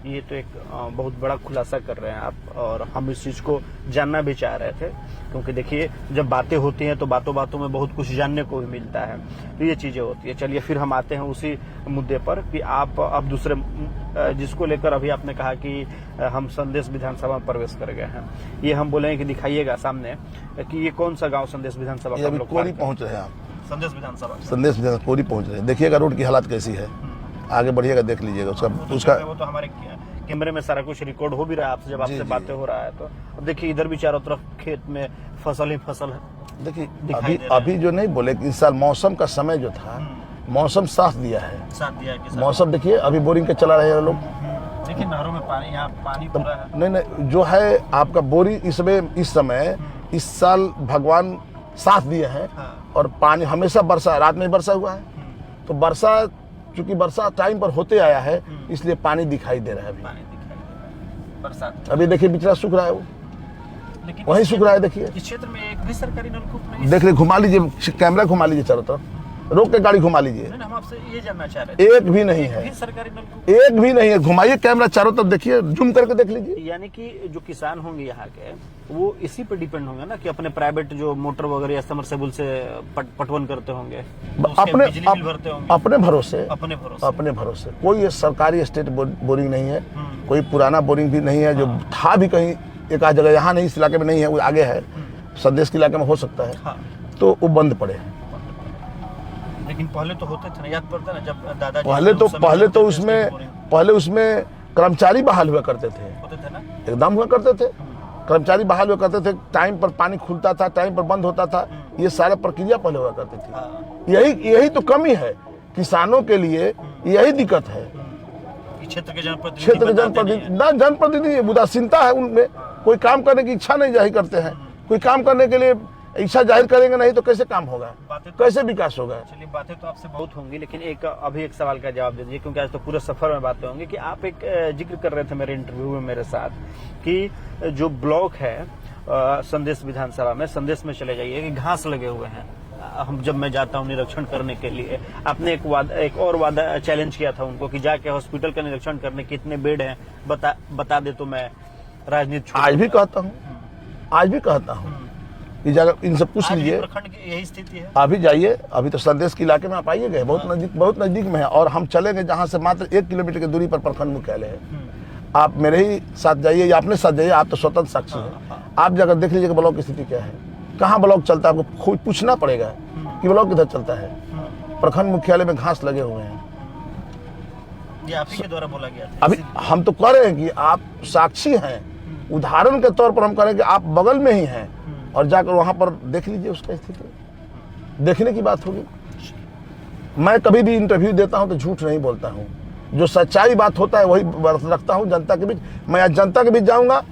ये तो एक बहुत बड़ा खुलासा कर रहे हैं आप, और हम इस चीज को जानना भी चाह रहे थे, क्योंकि देखिए जब बातें होती हैं तो बातों बातों में बहुत कुछ जानने को भी मिलता है, तो ये चीजें होती है। चलिए फिर हम आते हैं उसी मुद्दे पर कि आप अब दूसरे जिसको लेकर अभी आपने कहा कि हम संदेश विधानसभा में प्रवेश कर गए हैं, ये हम बोलेंगे कि दिखाइएगा सामने कि ये कौन सा गाँव संदेश विधानसभा ये अभी कोरी पहुंच रहे हैं आप, संदेश विधानसभा कोरी पहुंच रहे हैं। देखिएगा रोड की हालत कैसी है, आगे बढ़िएगा देख लीजिएगा उसका वो तो हमारे कैमरे में सारा कुछ रिकॉर्ड हो भी रहा है आपसे, जब आपसे बातें हो रहा है तो अब देखिए इधर भी चारों तरफ खेत में फसल ही फसल है। देखिए अभी जो नहीं बोले कि इस साल मौसम का समय जो था, मौसम साथ दिया है। मौसम देखिए अभी बोरिंग के चला रहे हैं लोग, देखिए नहरों में पानी, यहाँ पानी पूरा है। नहीं जो है आपका बोरी इस समय इस साल भगवान साथ दिए हैं, और पानी हमेशा वर्षा, रात में वर्षा हुआ है, तो वर्षा चूंकि वर्षा टाइम पर होते आया है इसलिए पानी दिखाई दे रहा है। अभी बरसात अभी देखिए बिचड़ा सूख रहा है, वो लेकिन वही सूख रहा है। देखिए इस क्षेत्र में एक भी सरकारी नलकूप नहीं देख रहे, घुमा लीजिए कैमरा, घुमा लीजिए चारों तरफ, रोक के गाड़ी घुमा लीजिए। हम आपसे ये जानना चाह रहे एक भी नहीं है, सरकारी नलकूप एक भी नहीं है। घुमाइए कैमरा चारों तरफ, देखिए जूम करके देख लीजिए। यानी कि जो किसान होंगे यहाँ के वो इसी पे डिपेंड होंगे ना, कि अपने प्राइवेट जो मोटर वगैरह या समरसेबुल से पटवन करते होंगे, अपने बिजली बिल भरते होंगे, अपने भरोसे। कोई ये सरकारी स्टेट बोरिंग नहीं है, कोई पुराना बोरिंग भी नहीं है, जो था भी कहीं एक आध जगह, यहाँ नहीं, इस इलाके में नहीं है, वो आगे है, संदेश के इलाके में हो सकता है, तो वो बंद पड़े। लेकिन पहले तो होते थे ना, याद पड़ता है ना जब दादाजी पहले उसमें कर्मचारी बहाल हुआ करते थे, होते थे ना, एकदम हुआ करते थे, कर्मचारी बहाल हुआ करते थे, टाइम पर पानी खुलता था, टाइम पर बंद होता था, ये सारा प्रक्रिया पहले हुआ करती थी। यही तो कमी है किसानों के लिए, यही दिक्कत है। क्षेत्र के जनप्रतिनिधि उदासीनता है उनमें, कोई काम करने की इच्छा नहीं जाहिर करते हैं, कोई काम करने के लिए इच्छा जाहिर करेंगे नहीं तो कैसे काम होगा, कैसे विकास होगा। चलिए बातें तो आपसे बहुत होंगी, लेकिन एक सवाल का जवाब दे दीजिए, क्योंकि आज तो पूरे सफर में बातें होंगी कि आप एक जिक्र कर रहे थे मेरे इंटरव्यू में मेरे साथ कि जो ब्लॉक है संदेश विधानसभा में, संदेश में चले जाइए कि घास लगे हुए हैं। हम जब मैं जाता हूँ निरीक्षण करने के लिए, आपने एक और वादा चैलेंज किया था उनको कि जाके हॉस्पिटल का निरीक्षण करने कितने बेड हैं बता दे तो मैं राजनीति छोड़। आज भी कहता हूँ इनसे पूछ लीजिए, प्रखंड की यही स्थिति है। अभी जाइए, अभी तो संदेश के इलाके में आप आइए गए, बहुत नजदीक में है, और हम चलेंगे जहाँ से मात्र 1 किलोमीटर की दूरी पर प्रखंड मुख्यालय है। आप मेरे ही साथ जाइए या अपने साथ जाइए, आप तो स्वतंत्र साक्षी हैं, आप जाकर देख लीजिए ब्लॉक की स्थिति क्या है, कहाँ ब्लॉक चलता है, आपको खुद पूछना पड़ेगा कि ब्लॉक किधर चलता है। प्रखंड मुख्यालय में घास लगे हुए हैं, ये आप ही के द्वारा बोला गया था। अभी हम तो कह रहे हैं कि आप साक्षी हैं, उदाहरण के तौर पर हम कह रहे हैं कि आप बगल में ही हैं, और जाकर वहां पर देख लीजिए उसका स्थिति, देखने की बात होगी। मैं कभी भी इंटरव्यू देता हूं तो झूठ नहीं बोलता हूं, जो सच्चाई बात होता है वही रखता हूं जनता के बीच। मैं आज जनता के बीच जाऊंगा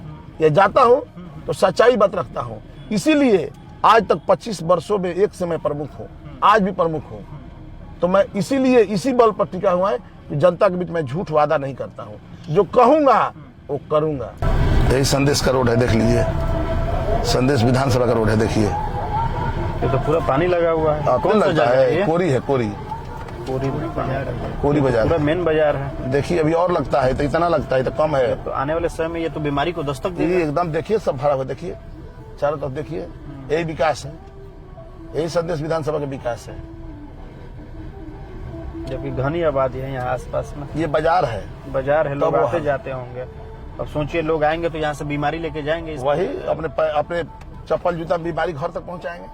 या जाता हूं तो सच्चाई बात रखता हूं, इसीलिए आज तक 25 वर्षों में एक से मैं प्रमुख हूं, आज भी प्रमुख हूं, तो मैं इसीलिए इसी बल पर टिका हुआ है कि जनता के बीच मैं झूठ वादा नहीं करता हूं, जो कहूंगा वो करूंगा। यही संदेश का रोड है, देख लीजिए, संदेश विधानसभा का रोड है, देखिए ये तो पूरा पानी लगा हुआ है। कौन लगता है? कोरी बाजार, पूरा मेन बाजार है। देखिए अभी और लगता है, तो इतना लगता है तो कम है, तो आने वाले समय में ये तो बीमारी को दस्तक देगा। एकदम देखिए सब भरा हुआ, देखिए चारों तरफ देखिए, यही विकास है, यही संदेश विधानसभा का विकास है, जबकि घनी आबादी है यहाँ आसपास में। ये बाजार है, लोग आते जाते होंगे। अब सोचिए लोग आएंगे तो यहाँ से बीमारी लेके जाएंगे, वही अपने चप्पल जूता बीमारी घर तक पहुंचाएंगे।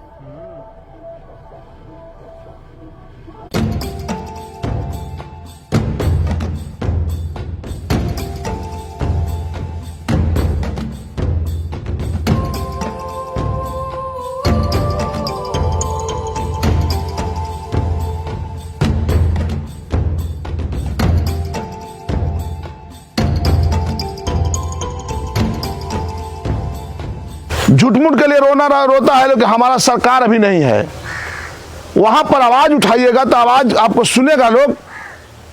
झूठ-मूठ के लिए रोता है कि हमारा सरकार अभी नहीं है। वहां पर आवाज उठाइएगा तो आवाज आपको सुनेगा लोग,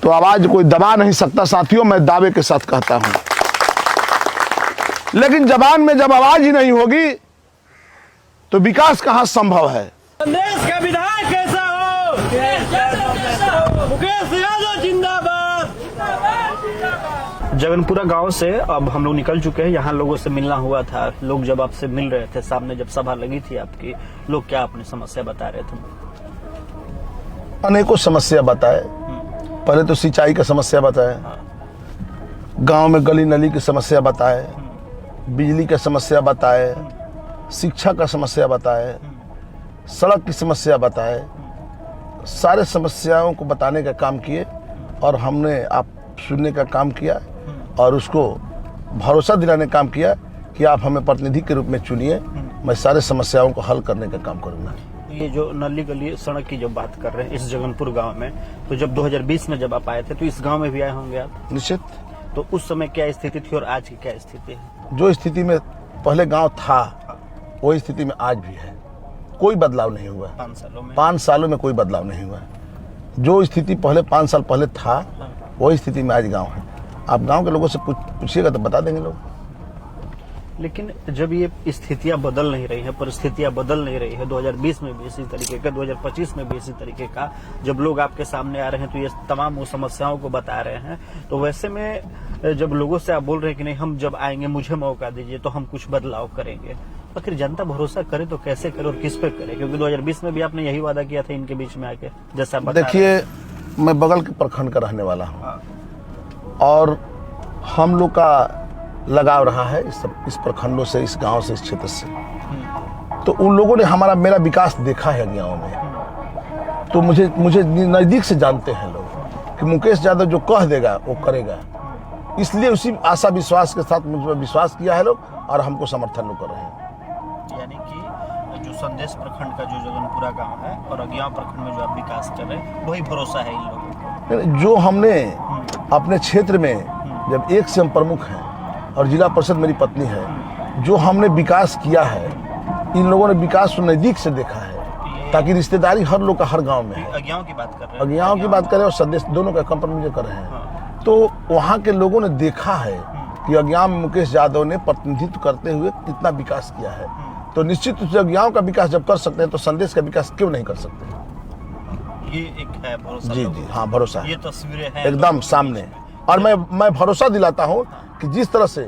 तो आवाज कोई दबा नहीं सकता साथियों, मैं दावे के साथ कहता हूं। लेकिन जबान में जब आवाज ही नहीं होगी तो विकास कहां संभव है। संदेश का विधायक कैसा हो? मुकेश यादव जिंदाबाद। जगनपुरा गांव से अब हम लोग निकल चुके हैं। यहाँ लोगों से मिलना हुआ था। लोग जब आपसे मिल रहे थे, सामने जब सभा लगी थी आपकी, लोग क्या अपनी समस्या बता रहे थे? अनेकों समस्या बताए। पहले तो सिंचाई का समस्या बताए, गांव में गली नली की समस्या बताए, बिजली का समस्या बताए, शिक्षा का समस्या बताए, सड़क की समस्या बताए। सारे समस्याओं को बताने का काम किए और हमने आप सुनने का काम किया और उसको भरोसा दिलाने का काम किया कि आप हमें प्रतिनिधि के रूप में चुनिए, मैं सारे समस्याओं को हल करने का काम करूंगा। ये जो नली गली सड़क की जब बात कर रहे हैं इस जगनपुर गांव में, तो जब 2020 में जब आप आए थे तो इस गांव में भी आए होंगे आप? निश्चित। तो उस समय क्या स्थिति थी और आज की क्या स्थिति है? जो स्थिति में पहले गांव था वही स्थिति में आज भी है, कोई बदलाव नहीं हुआ। 5 सालों में कोई बदलाव नहीं हुआ। जो स्थिति पहले 5 साल पहले था वही स्थिति में आज गांव है। आप गांव के लोगों से पूछिएगा तो बता देंगे लोग। लेकिन जब ये स्थितियां बदल नहीं रही है, परिस्थितियां बदल नहीं रही है, 2020 में भी इसी तरीके का, 2025 में भी इसी तरीके का, जब लोग आपके सामने आ रहे हैं तो ये तमाम वो समस्याओं को बता रहे हैं, तो वैसे में जब लोगों से आप बोल रहे हैं कि नहीं हम जब आएंगे मुझे मौका दीजिए तो हम कुछ बदलाव करेंगे, तो फिर जनता भरोसा करे तो कैसे करे और किस पे करे? क्योंकि 2020 में भी आपने यही वादा किया था इनके बीच में आके, जैसा देखिए मैं बगल के प्रखंड का रहने वाला हूँ और हम लोग का लगाव रहा है इस प्रखंडों से, इस गांव से, इस क्षेत्र से। तो उन लोगों ने मेरा विकास देखा है गांव में, तो मुझे नजदीक से जानते हैं लोग कि मुकेश यादव जो कह देगा वो करेगा। इसलिए उसी आशा विश्वास के साथ मुझ पर विश्वास किया है लोग और हमको समर्थन लोग कर रहे हैं। यानी कि जो संदेश प्रखंड का जो जगनपुरा गांव है और अज्ञाव प्रखंड में जो आप विकास कर रहे हैं वही भरोसा है इन लोगों को। जो हमने अपने क्षेत्र में, जब एक से हम प्रमुख हैं और जिला परिषद मेरी पत्नी है, जो हमने विकास किया है, इन लोगों ने विकास को नजदीक से देखा है, ताकि रिश्तेदारी हर लोग का हर गांव में है। अज्ञाव की बात कर रहे हैं, अज्ञाव की बात करें और संदेश, दोनों का कंपेयर कर रहे हैं। तो वहाँ के लोगों ने देखा है कि अज्ञाव में मुकेश यादव ने प्रतिनिधित्व करते हुए कितना विकास किया है। तो निश्चित रूप से अज्ञाव का विकास जब कर सकते हैं तो संदेश का विकास क्यों नहीं कर सकते? ये एक है भरोसा। जी जी हाँ, भरोसा है, ये तस्वीरें हैं एकदम सामने। और मैं भरोसा दिलाता हूँ कि जिस तरह से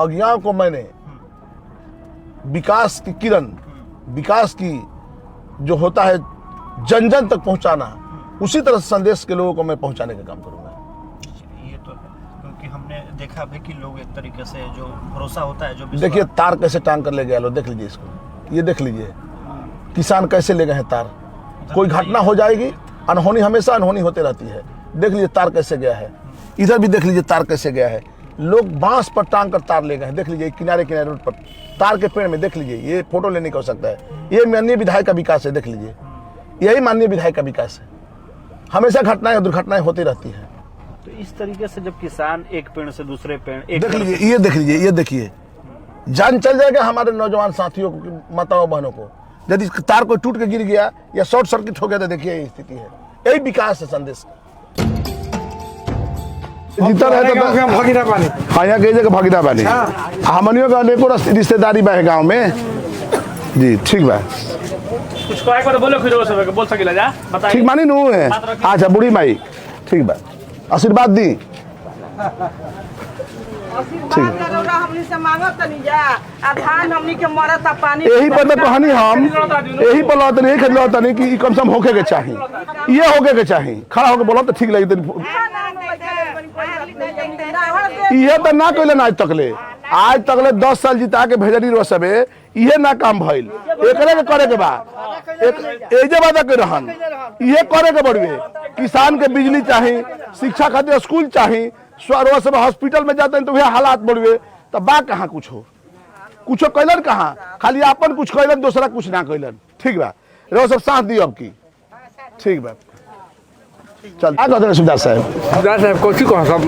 अज्ञाव को मैंने विकास की किरण, विकास की जो होता है जन जन तक पहुंचाना, उसी तरह से संदेश के लोगों को मैं पहुंचाने का काम करूंगा। ये तो है, क्योंकि हमने देखा भी कि लोग एक तरीके से जो भरोसा होता है, जो देखिए तार कैसे टांग कर ले गया, लो देख लीजिए इसको, ये देख लीजिए किसान कैसे ले गए हैं तार। कोई घटना हो जाएगी, अनहोनी हमेशा अनहोनी होते रहती है। देख लीजिए तार कैसे गया है, इधर भी देख लीजिए तार कैसे गया है। लोग बांस पर टांग कर तार ले गए हैं, देख लीजिए किनारे किनारे रोड पर तार के पेड़ में, देख लीजिए। ये फोटो लेने का हो सकता है, ये माननीय विधायक का विकास है, देख लीजिए, यही माननीय विधायक का विकास है। हमेशा घटनाएं और दुर्घटनाएं होती रहती है। तो इस तरीके से जब किसान एक पेड़ से दूसरे पेड़, देख लीजिए, ये देख लीजिए, ये देखिए, जान चल जाएगा हमारे नौजवान साथियों को, माताओं बहनों को। यदि तार कोई टूट के गिर गया या शॉर्ट सर्किट हो गया तो देखिए यही स्थिति है। यही विकास है संदेश। जीता रहे तो भागीरा पानी, हाँ, यहाँ कई जगह भागीरा पानी, हमनियों का अनेकों रिश्तेदारी बा है गाँव में। जी ठीक बा, कुछ कहे को बोलो, फिर बोल सकेला जा बताइए। ठीक मानी नू है। अच्छा बूढ़ी माई, ठीक बा, आशीर्वाद दी। यही पता कहानी हम यही बोला यही खरीदला तनी कि कम से कम होके के चाहिए, ये होके के चाहिए। खड़ा होके बोला तो ठीक लगी। ये तो ना कहले आज तकले 10 साल जिता के भेजनी रो सबे, ये ना काम भइल। एकरे के करे के बा, एजे वादा के रहन, ये करे के बड़वे। किसान के बिजली चाहिए, शिक्षा खातिर स्कूल चाहिए, स्वास्थ्य सब हॉस्पिटल में जाते हैं तो वह हालात बढ़वे। तो बा कहाँ कुछो कैलन, कहाँ खाली अपन कुछ कैलन, दूसरा कुछ ना कैलन। ठीक बा, रो सब साथ दियो अब की। ठीक बा, चल आ गए सुधा साहब कोची को सब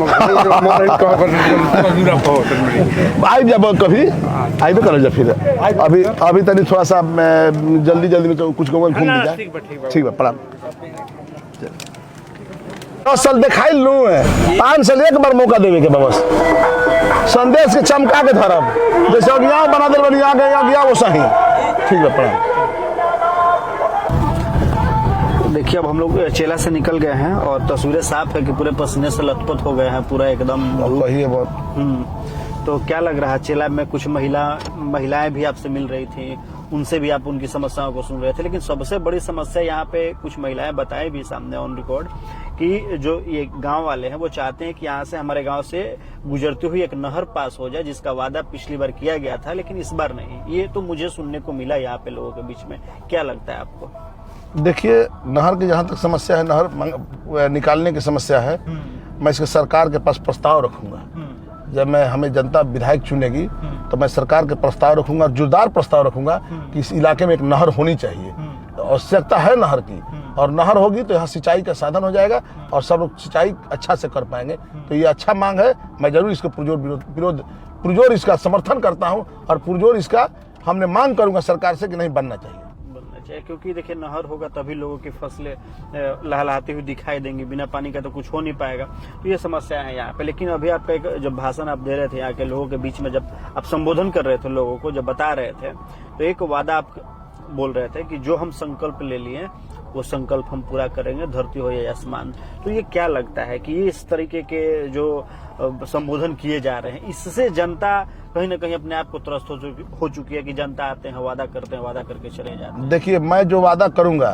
आई जब कभी आइबे करो जब फिर अभी तनी थोड़ा सा जल्दी में तो कुछ घूम लीजिए। ठीक बा, प्रणाम। 10 साल दिखाई लू है, 5 साल एक बार मौका देवे के बस संदेश के चमका के धरब, जैसे अज्ञाव बना दे बनी आगे अज्ञाव वो सही। ठीक है, प्रणाम। देखिए अब हम लोग चेला से निकल गए हैं और तस्वीरें साफ है कि पूरे पसीने से लथपथ हो गए हैं, पूरा एकदम धूप। कहिए बहुत। तो क्या लग रहा है, चेला में कुछ महिलाएं भी आपसे मिल रही थी, उनसे भी आप उनकी समस्याओं को सुन रहे थे, लेकिन सबसे बड़ी समस्या यहाँ पे कुछ महिलाएं बताए भी सामने ऑन रिकॉर्ड कि जो ये गांव वाले हैं वो चाहते हैं कि यहाँ से हमारे गांव से गुजरती हुई एक नहर पास हो जाए, जिसका वादा पिछली बार किया गया था लेकिन इस बार नहीं। ये तो मुझे सुनने को मिला यहाँ पे लोगों के बीच में। क्या लगता है आपको? देखिए, नहर की जहाँ तक समस्या है, नहर निकालने की समस्या है, मैं इसके सरकार के पास प्रस्ताव रखूंगा। जब मैं हमें जनता विधायक चुनेगी तो मैं सरकार के प्रस्ताव रखूंगा, जोरदार प्रस्ताव रखूंगा कि इस इलाके में एक नहर होनी चाहिए। तो आवश्यकता है नहर की, और नहर होगी तो यहाँ सिंचाई का साधन हो जाएगा और सब लोग सिंचाई अच्छा से कर पाएंगे। तो ये अच्छा मांग है, मैं जरूर इसको पुरजोर इसका समर्थन करता हूँ और पुरजोर इसका हमने मांग करूंगा सरकार से कि नहीं बनना चाहिए। क्योंकि देखिए नहर होगा तभी लोगों की फसलें लहलहाती हुई दिखाई देंगी, बिना पानी का तो कुछ हो नहीं पाएगा। तो ये समस्या है यहाँ पे। लेकिन अभी आपका एक जब भाषण आप दे रहे थे यहाँ के लोगों के बीच में, जब आप संबोधन कर रहे थे लोगों को, जब बता रहे थे, तो एक वादा आप बोल रहे थे कि जो हम संकल्प ले लिए वो संकल्प हम पूरा करेंगे, धरती हो या आसमान। तो ये क्या लगता है कि ये इस तरीके के जो संबोधन किए जा रहे हैं, इससे जनता कहीं ना कहीं अपने आप को त्रस्त हो चुकी है कि जनता आते हैं, वादा करते हैं, वादा करके चले जाते हैं। देखिए, मैं जो वादा करूंगा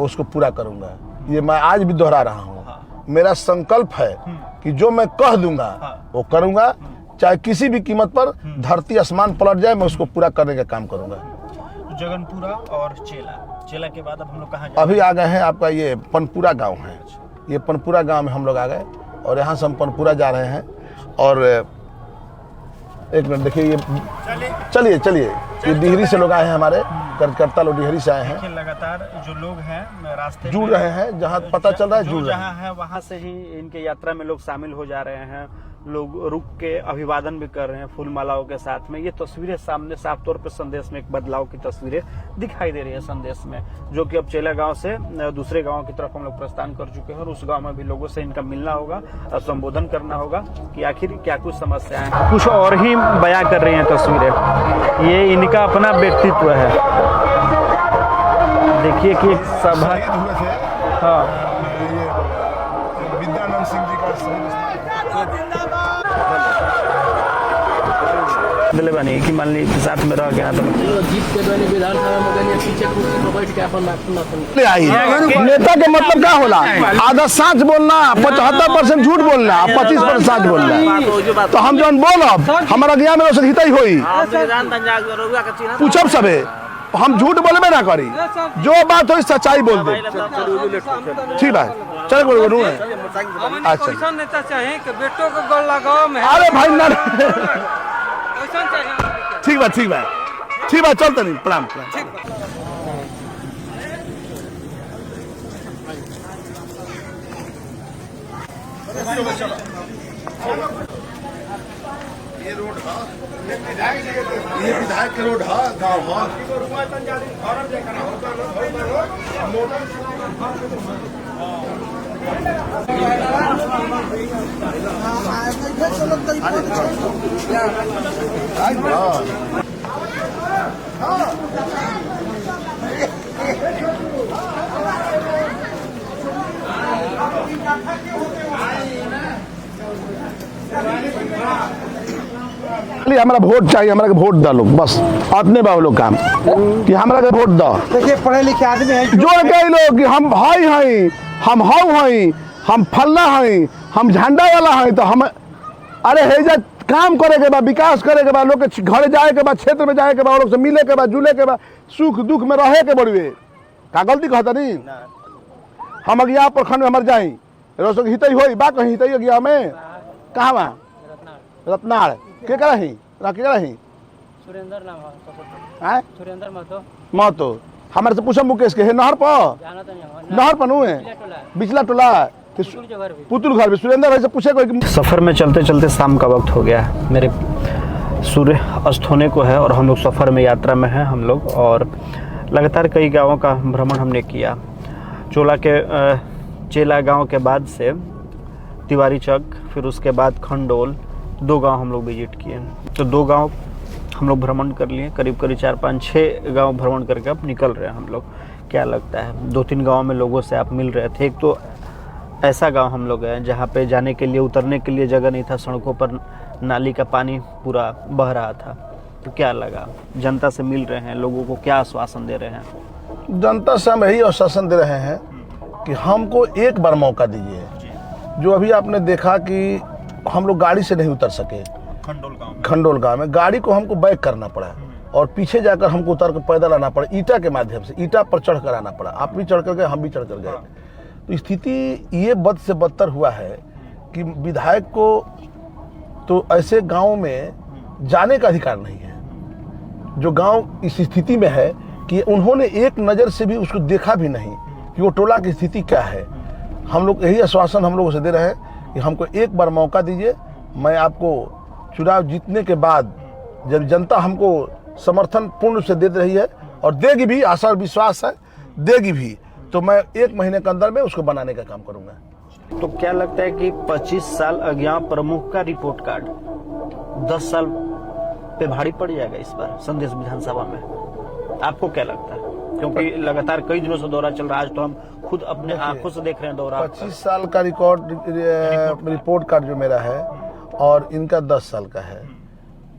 उसको पूरा करूंगा, ये मैं आज भी दोहरा रहा हूँ। मेरा संकल्प है कि जो मैं कह दूंगा वो करूंगा, चाहे किसी भी कीमत पर धरती आसमान पलट जाए, मैं उसको पूरा करने का काम करूंगा। जगनपुरा और चेला के बाद अब हम लोग कहाँ जाएंगे? अभी आ गए हैं, आपका ये पनपुरा गांव है। ये पनपुरा गांव में हम लोग आ गए और यहाँ से हम पनपुरा जा रहे हैं। और एक मिनट देखिए, ये चलिए ये डिहरी से लोग आए हैं, हमारे कार्यकर्ता लोग डिहरी से आए हैं। लगातार जो लोग हैं रास्ते जुड़ रहे हैं, जहाँ पता चल रहा है जुड़ रहे हैं। वहाँ से ही इनके यात्रा में लोग शामिल हो जा रहे हैं। लोग रुक के अभिवादन भी कर रहे हैं फूल मालाओं के साथ में। ये तस्वीरें सामने साफ तौर पे संदेश में एक बदलाव की तस्वीरें दिखाई दे रही है संदेश में, जो कि अब चेला गांव से दूसरे गांव की तरफ हम लोग प्रस्थान कर चुके हैं और उस गांव में भी लोगों से इनका मिलना होगा और संबोधन करना होगा कि आखिर क्या कुछ समस्याएं हैं। कुछ और ही बयां कर रही हैं तस्वीरें। ये इनका अपना व्यक्तित्व है। देखिए कि एक सभा, हाँ, विद्यानंद सिंह जी का दिले बनी कि मान ली साथ में रह गया तो जीत के द्वारा विधानसभा में गए पीछे कुर्सी पर बैठ के अपन नेता के मतलब क्या होला? आधा सच बोलना, 75% झूठ बोलना, 25% सच बोलना। तो हम जौन बोलब हमारा ज्ञान में औषध हितई होई, पूछब सबे, हम झूठ बोलबे ना करी, जो बात हो सच्चाई बोल दे। ठीक है, चल बोलो है। अच्छा, नेता चाहिए कि बेटों को गल लगाओ में। अरे भाई ना, ठीक बा, चलते नहीं, प्रणाम। ये रोड ये विधायक के रोड है, गाँव हमारा वोट चाहिए, हमारा के वोट डालो बस, अपने बाबू लोग काम कि हमारा के वोट दो। देखिए पढ़े लिखे आदमी है, जोड़ गए लोग कि हम हाई हैं, हम हाउ हैं, हम फल्ला हैं, हम झंडा वाला हैं। तो हम अरे हे जा काम करे के बाद, विकास करे के बाद, लोग के घर जाए के बाद, क्षेत्र में जाए के बाद, लोग से मिले के बाद, जुले के बाद, सुख दुख में रहे के बड़ुए का गलती कहता नहीं। हम अगिया प्रखंड में हमार जाई रोज हितई होई बा, कहीं हितई अगिया में कहाँ बा? रत्नाड़ के करही सुरेंद्र नाम है, सुरेंद्र महतो। हमारे से पूछा मुकेश के है नहर पर नु है बिचला टोला पुतुल घर भी सुरेंद्र भाई से पूछे कोई। सफर में चलते चलते शाम का वक्त हो गया है, मेरे सूर्य अस्त होने को है और हम लोग सफर में यात्रा में हैं हम लोग। और लगातार कई गांवों का भ्रमण हमने किया। चेला गांव के बाद से तिवारी चक, फिर उसके बाद खंडोल, 2 गांव हम लोग विजिट किए। तो 2 गांव हम लोग भ्रमण कर लिए, करीब 4, 5, 6 गांव भ्रमण करके अब निकल रहे हैं हम लोग क्या लगता है? 2-3 गांव में लोगों से आप मिल रहे थे। एक तो ऐसा गांव हम लोग हैं जहां पे जाने के लिए, उतरने के लिए जगह नहीं था, सड़कों पर नाली का पानी पूरा बह रहा था। तो क्या लगा? जनता से मिल रहे हैं, लोगों को क्या आश्वासन दे रहे हैं? जनता से हम यही आश्वासन दे रहे हैं कि हमको एक बार मौका दीजिए। जो अभी आपने देखा कि हम लोग गाड़ी से नहीं उतर सके खंडोल गांव में, गाड़ी को हमको बैक करना पड़ा और पीछे जाकर हमको उतर कर पैदल आना पड़ा, ईटा के माध्यम से, ईटा पर चढ़ कर आना पड़ा। आप भी चढ़ कर गए, हम भी चढ़ कर गए। तो स्थिति ये बद से बदतर हुआ है कि विधायक को तो ऐसे गांव में जाने का अधिकार नहीं है। जो गांव इस स्थिति में है कि उन्होंने एक नज़र से भी उसको देखा भी नहीं कि वो टोला की स्थिति क्या है। हम लोग यही आश्वासन हम लोगों से दे रहे हैं कि हमको एक बार मौका दीजिए। मैं आपको चुनाव जीतने के बाद, जब जनता हमको समर्थन पूर्ण रूप से दे रही है और देगी भी, आशा और विश्वास है देगी भी, तो मैं 1 महीने के अंदर में उसको बनाने का काम करूंगा। तो क्या लगता है कि 25 साल अज्ञात प्रमुख का रिपोर्ट कार्ड 10 साल पे भारी पड़ जाएगा इस बार संदेश विधानसभा में? आपको क्या लगता है? क्योंकि लगातार कई दिनों से दौरा चल रहा है, आज तो हम खुद अपने आंखों से देख रहे हैं दौरा। 25 साल का रिपोर्ट कार्ड जो मेरा है और इनका 10 साल का है,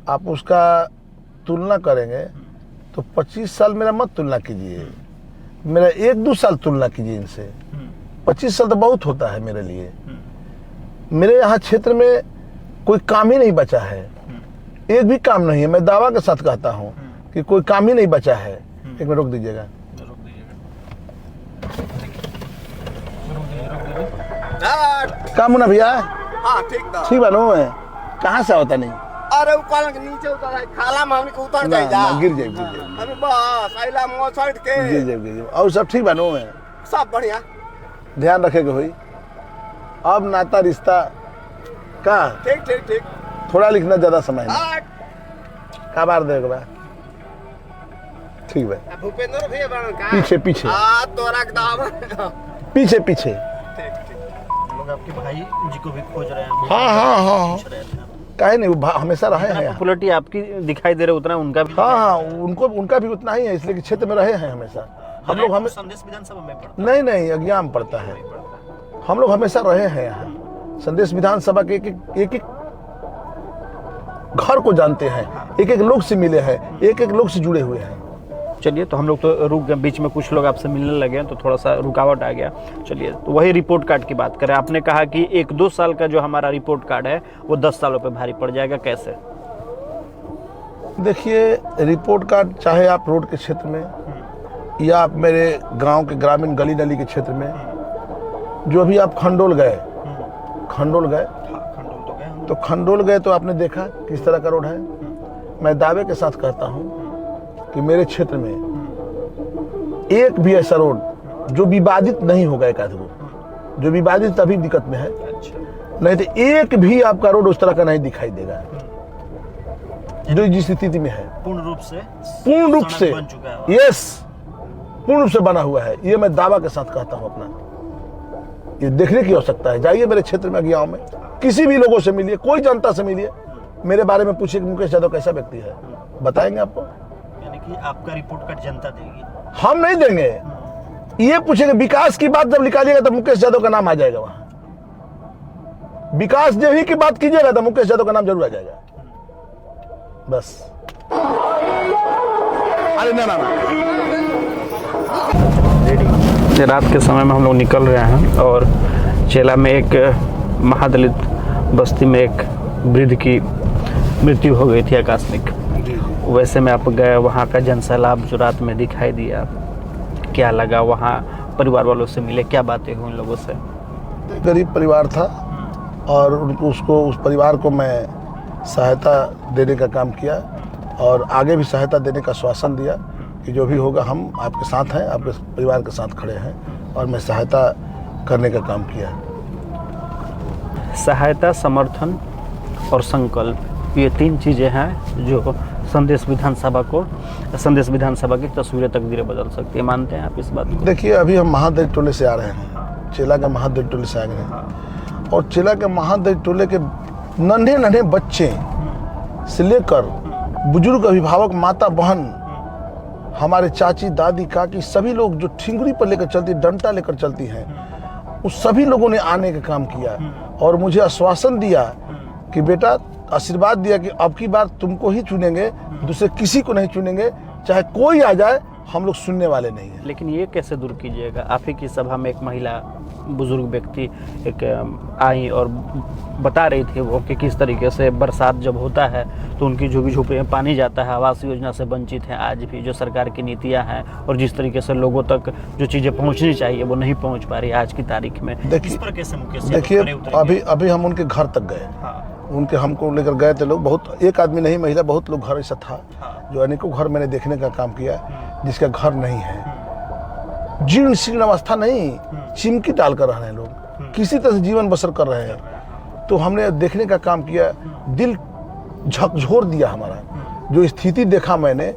आप उसका तुलना करेंगे तो 25 साल मेरा मत तुलना कीजिए, मेरा 1-2 साल तुलना कीजिए इनसे। 25 साल तो बहुत होता है मेरे लिए। मेरे यहाँ क्षेत्र में कोई काम ही नहीं बचा है, एक भी काम नहीं है। मैं दावा के साथ कहता हूँ कि कोई काम ही नहीं बचा है। एक मिनट रोक दीजिएगा। काम होना भैया? हाँ ठीक था। ठीक बानो है। कहाँ से होता नहीं? अरे ऊपर के नीचे उतर है, खाला में हमने उतर ना, जाए जा। ना, गिर जाए गिर जाए अरे बस आइला मो साइड के गिर जाए गिर जाए। और सब ठीक बानो है? सब बढ़िया। ध्यान रखेगा हुई। अब नाता रिश्ता का ठीक ठीक ठीक। थोड़ा लिखना ज्यादा समय नहीं। हाँ, का बार देगा बा? ठीक है। भूपेंद्र भैया बन का पीछे पीछे हाँ तो रख दाम। पीछे पीछे। लोग आपके भाई जी को भी खोज रहे हैं। हाँ हाँ हाँ, काहे नहीं, वो हमेशा रहे हैं यहाँ। पॉपुलैरिटी आपकी दिखाई दे रही उतना उनका भी। हाँ हाँ, उनका भी उतना ही है, इसलिए कि क्षेत्र में रहे हैं हमेशा। हम लोग हमें संदेश विधानसभा में पढ़ते नहीं नहीं अज्ञान पड़ता है। हम लोग हमेशा रहे हैं यहाँ। संदेश विधानसभा के एक घर को जानते हैं, एक लोग से मिले हैं, एक लोग से जुड़े हुए हैं। चलिए, तो हम लोग तो रुक गए, बीच में कुछ लोग आपसे मिलने लगे तो थोड़ा सा रुकावट आ गया। चलिए, तो वही रिपोर्ट कार्ड की बात करें। आपने कहा कि 1-2 साल का जो हमारा रिपोर्ट कार्ड है वो 10 सालों पे भारी पड़ जाएगा, कैसे? देखिए, रिपोर्ट कार्ड चाहे आप रोड के क्षेत्र में या आप मेरे गांव के ग्रामीण गली नली के क्षेत्र में, जो अभी आप खंडोल गए तो खंडोल गए तो आपने देखा किस तरह का रोड है। मैं दावे के साथ कहता हूं कि मेरे क्षेत्र में एक भी ऐसा रोड जो विवादित नहीं होगा, एक आध गो जो विवादित तभी दिक्कत में है, नहीं तो एक भी आपका रोड उस तरह का नहीं दिखाई देगा जो जिस स्थिति में है। पूर्ण रूप से बन चुका है। यस, पूर्ण रूप से बना हुआ है, ये मैं दावा के साथ कहता हूं। अपना ये देखने की आवश्यकता है। जाइए मेरे क्षेत्र में, गाँव में, किसी भी लोगों से मिलिए, कोई जनता से मिलिए, मेरे बारे में पूछिए कि मुकेश यादव कैसा व्यक्ति है, बताएंगे आपको। यानी कि आपका रिपोर्ट कार्ड जनता देगी, हम नहीं देंगे। ये पूछेंगे, विकास की बात जब निकालिएगा तो मुकेश यादव का नाम आ जाएगा वहां। विकास जब ही की बात कीजिएगा तो मुकेश यादव का नाम जरूर आ जाएगा। बस। अरे ना ना ना, रात के समय में हम लोग निकल रहे हैं और चेला में एक महादलित बस्ती में एक वृद्ध की मृत्यु हो गई थी आकस्मिक। वैसे में आप गए, वहाँ का जनसैलाब जो रात में दिखाई दिया, क्या लगा? वहाँ परिवार वालों से मिले, क्या बातें हुई उन लोगों से? गरीब परिवार था और उस परिवार को मैं सहायता देने का काम किया और आगे भी सहायता देने का आश्वासन दिया कि जो भी होगा हम आपके साथ हैं, आपके परिवार के साथ खड़े हैं, और मैं सहायता करने का काम किया। सहायता, समर्थन और संकल्प, ये 3 चीज़ें हैं जो संदेश विधानसभा की तस्वीरें, तकदीरें बदल सकती है। मानते हैं आप इस बात को? देखिए, अभी हम महादेव टोले से आ रहे हैं, चेला के महादेव टोले से आ गए हैं, और चेला के महादेव टोले के नन्हे बच्चे से लेकर बुजुर्ग, अभिभावक, माता, बहन, हमारे चाची दादी काकी सभी लोग जो ठिंगुरी पर लेकर चलती, डंडा लेकर चलती हैं, उस सभी लोगों ने आने का काम किया और मुझे आश्वासन दिया कि बेटा, आशीर्वाद दिया कि अब की बार तुमको ही चुनेंगे, दूसरे किसी को नहीं चुनेंगे, चाहे कोई आ जाए, हम लोग सुनने वाले नहीं हैं। लेकिन ये कैसे दूर कीजिएगा? आप ही की सभा में एक महिला बुजुर्ग व्यक्ति एक आई और बता रही थी वो कि किस तरीके से बरसात जब होता है तो उनकी झुग्गी झोपड़ी में पानी जाता है, आवास योजना से वंचित हैं आज भी जो सरकार की नीतियां हैं, और जिस तरीके से लोगों तक जो चीज़ें पहुंचनी चाहिए वो नहीं पहुंच पा रही आज की तारीख में। इस पर कैसे मुकेश जी देखिए, खड़े उतरेंगे? अभी हम उनके घर तक गए। उनके हमको लेकर गए थे लोग, बहुत, एक आदमी नहीं, महिला, बहुत लोग घर ऐसा था जो अनेकों घर मैंने देखने का काम किया जिसका घर नहीं है, जीर्ण शीर्ण अवस्था नहीं, चिमकी डालकर रह रहे हैं लोग, किसी तरह से जीवन बसर कर रहे हैं। तो हमने देखने का काम किया, दिल झकझोर दिया हमारा, जो स्थिति देखा मैंने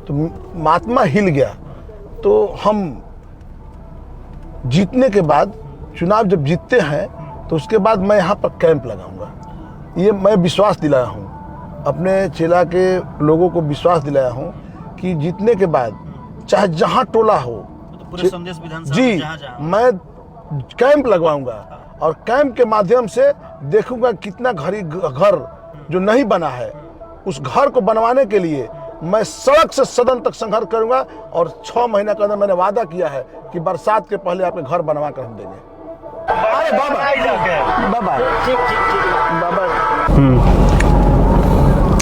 तो महात्मा हिल गया। तो हम जीतने के बाद, चुनाव जब जीतते हैं तो उसके बाद मैं यहाँ पर कैंप लगाऊंगा, ये मैं विश्वास दिलाया हूँ, अपने चेला के लोगों को विश्वास दिलाया हूँ कि जीतने के बाद चाहे जहाँ टोला हो, तो पूरे संदेश विधानसभा जी, जहाँ मैं कैंप लगवाऊंगा और कैंप के माध्यम से देखूंगा कितना घर जो नहीं बना है, उस घर को बनवाने के लिए मैं सड़क से सदन तक संघर्ष करूंगा और 6 महीना के अंदर मैंने वादा किया है कि बरसात के पहले आपके घर बनवा कर हम देंगे। अरे बाबा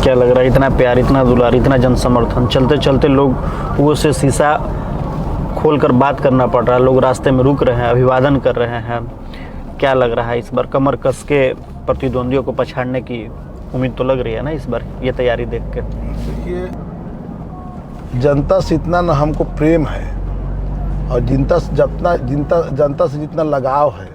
क्या लग रहा है? इतना प्यार, इतना दुलार, इतना जन समर्थन, चलते चलते लोगों से शीशा खोलकर बात करना पड़ रहा है, लोग रास्ते में रुक रहे हैं, अभिवादन कर रहे हैं। क्या लग रहा है इस बार? कमर कस के प्रतिद्वंदियों को पछाड़ने की उम्मीद तो लग रही है ना इस बार, ये तैयारी देख के? देखिए, जनता से इतना ना हमको प्रेम है और जनता से जितना लगाव है,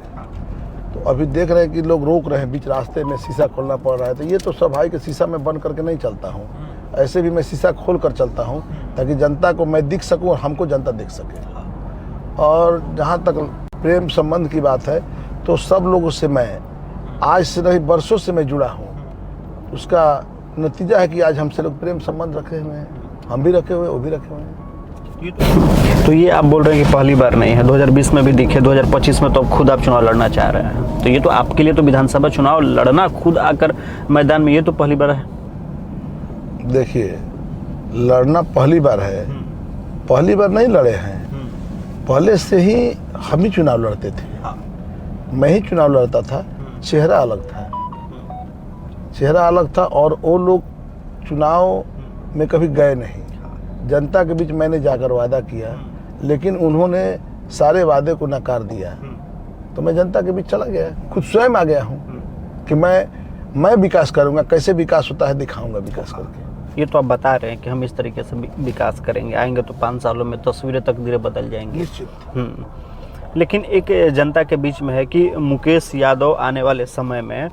तो अभी देख रहे हैं कि लोग रोक रहे हैं, बीच रास्ते में शीशा खोलना पड़ रहा है। तो ये तो सभाई के शीशा में बंद करके नहीं चलता हूँ, ऐसे भी मैं शीशा खोल कर चलता हूँ ताकि जनता को मैं दिख सकूँ और हमको जनता देख सके। और जहाँ तक प्रेम संबंध की बात है तो सब लोगों से मैं आज से नहीं, वर्षों से मैं जुड़ा हूँ। उसका नतीजा है कि आज हमसे लोग प्रेम संबंध रखे हुए हैं, हम भी रखे हुए, वो भी रखे हुए हैं। तो ये आप बोल रहे हैं कि पहली बार नहीं है, 2020 में भी दिखे, 2025 में तो अब खुद आप चुनाव लड़ना चाह रहे हैं, तो ये तो आपके लिए तो विधानसभा चुनाव लड़ना खुद आकर मैदान में, ये तो पहली बार है। देखिए, लड़ना पहली बार है, पहली बार नहीं लड़े हैं, पहले से ही हम ही चुनाव लड़ते थे। मैं ही चुनाव लड़ता था, चेहरा अलग था, चेहरा अलग था, और वो लोग चुनाव में कभी गए नहीं। जनता के बीच मैंने जाकर वादा किया, लेकिन उन्होंने सारे वादे को नकार दिया, तो मैं जनता के बीच चला गया, खुद स्वयं आ गया हूँ कि मैं विकास करूँगा, कैसे विकास होता है दिखाऊंगा विकास करके। ये तो आप बता रहे हैं कि हम इस तरीके से विकास करेंगे, आएंगे तो 5 सालों में तस्वीरें तकदीरें बदल जाएंगी निश्चित। लेकिन एक जनता के बीच में है कि मुकेश यादव आने वाले समय में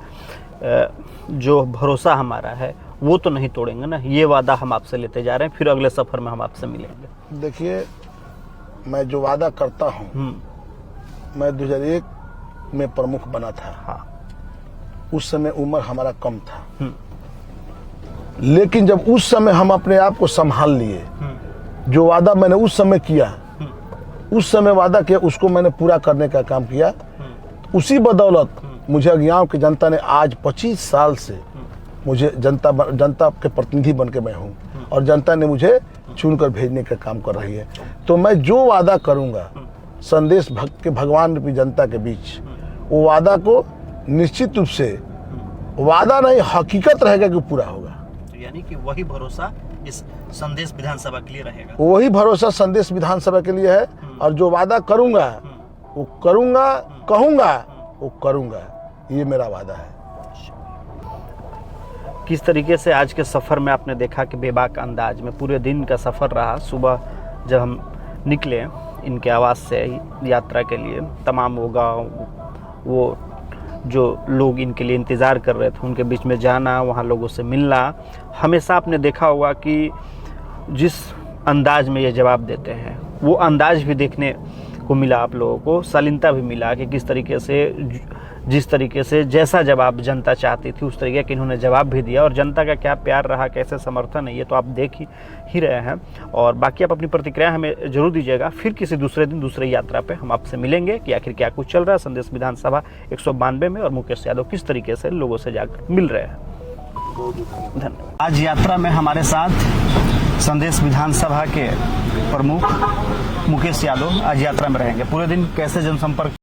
जो भरोसा हमारा है वो तो नहीं तोड़ेंगे ना, ये वादा हम आपसे लेते जा रहे हैं, फिर अगले सफर में हम आपसे मिलेंगे। देखिए, मैं जो वादा करता हूँ, मैं 2001 में प्रमुख बना था, उस समय उम्र हमारा कम था, लेकिन जब उस समय हम अपने आप को संभाल लिए, जो वादा मैंने उस समय किया, उस समय वादा किया, उसको मैंने पूरा करने का काम किया। उसी बदौलत मुझे अज्ञान की जनता ने आज 25 साल से मुझे जनता के प्रतिनिधि बन के मैं हूँ, और जनता ने मुझे चुनकर भेजने का काम कर रही है। तो मैं जो वादा करूँगा संदेश के भगवान रूपी जनता के बीच, वो वादा को निश्चित रूप से, वादा नहीं हकीकत रहेगा कि पूरा होगा। तो यानी कि वही भरोसा इस संदेश विधानसभा के लिए रहेगा, वही भरोसा संदेश विधानसभा के लिए है, और जो वादा करूँगा वो करूँगा, कहूँगा वो करूँगा, ये मेरा वादा है। किस तरीके से आज के सफ़र में आपने देखा कि बेबाक अंदाज में पूरे दिन का सफ़र रहा? सुबह जब हम निकले इनके आवास से यात्रा के लिए, तमाम वो गाँव, वो जो लोग इनके लिए इंतज़ार कर रहे थे, उनके बीच में जाना, वहाँ लोगों से मिलना, हमेशा आपने देखा होगा कि जिस अंदाज में ये जवाब देते हैं वो अंदाज भी देखने को मिला आप लोगों को, शालीनता भी मिला कि किस तरीके से जिस तरीके से जैसा जवाब जनता चाहती थी उस तरीके का इन्होंने जवाब भी दिया, और जनता का क्या प्यार रहा, कैसे समर्थन है, ये तो आप देख ही रहे हैं। और बाकी आप अपनी प्रतिक्रिया हमें जरूर दीजिएगा। फिर किसी दूसरे दिन दूसरी यात्रा पे हम आपसे मिलेंगे कि आखिर क्या कुछ चल रहा है संदेश विधानसभा 192 में, और मुकेश यादव किस तरीके से लोगों से जाकर मिल रहे हैं। धन्यवाद। आज यात्रा में हमारे साथ संदेश विधानसभा के प्रमुख मुकेश यादव आज यात्रा में रहेंगे। पूरे दिन कैसे जनसंपर्क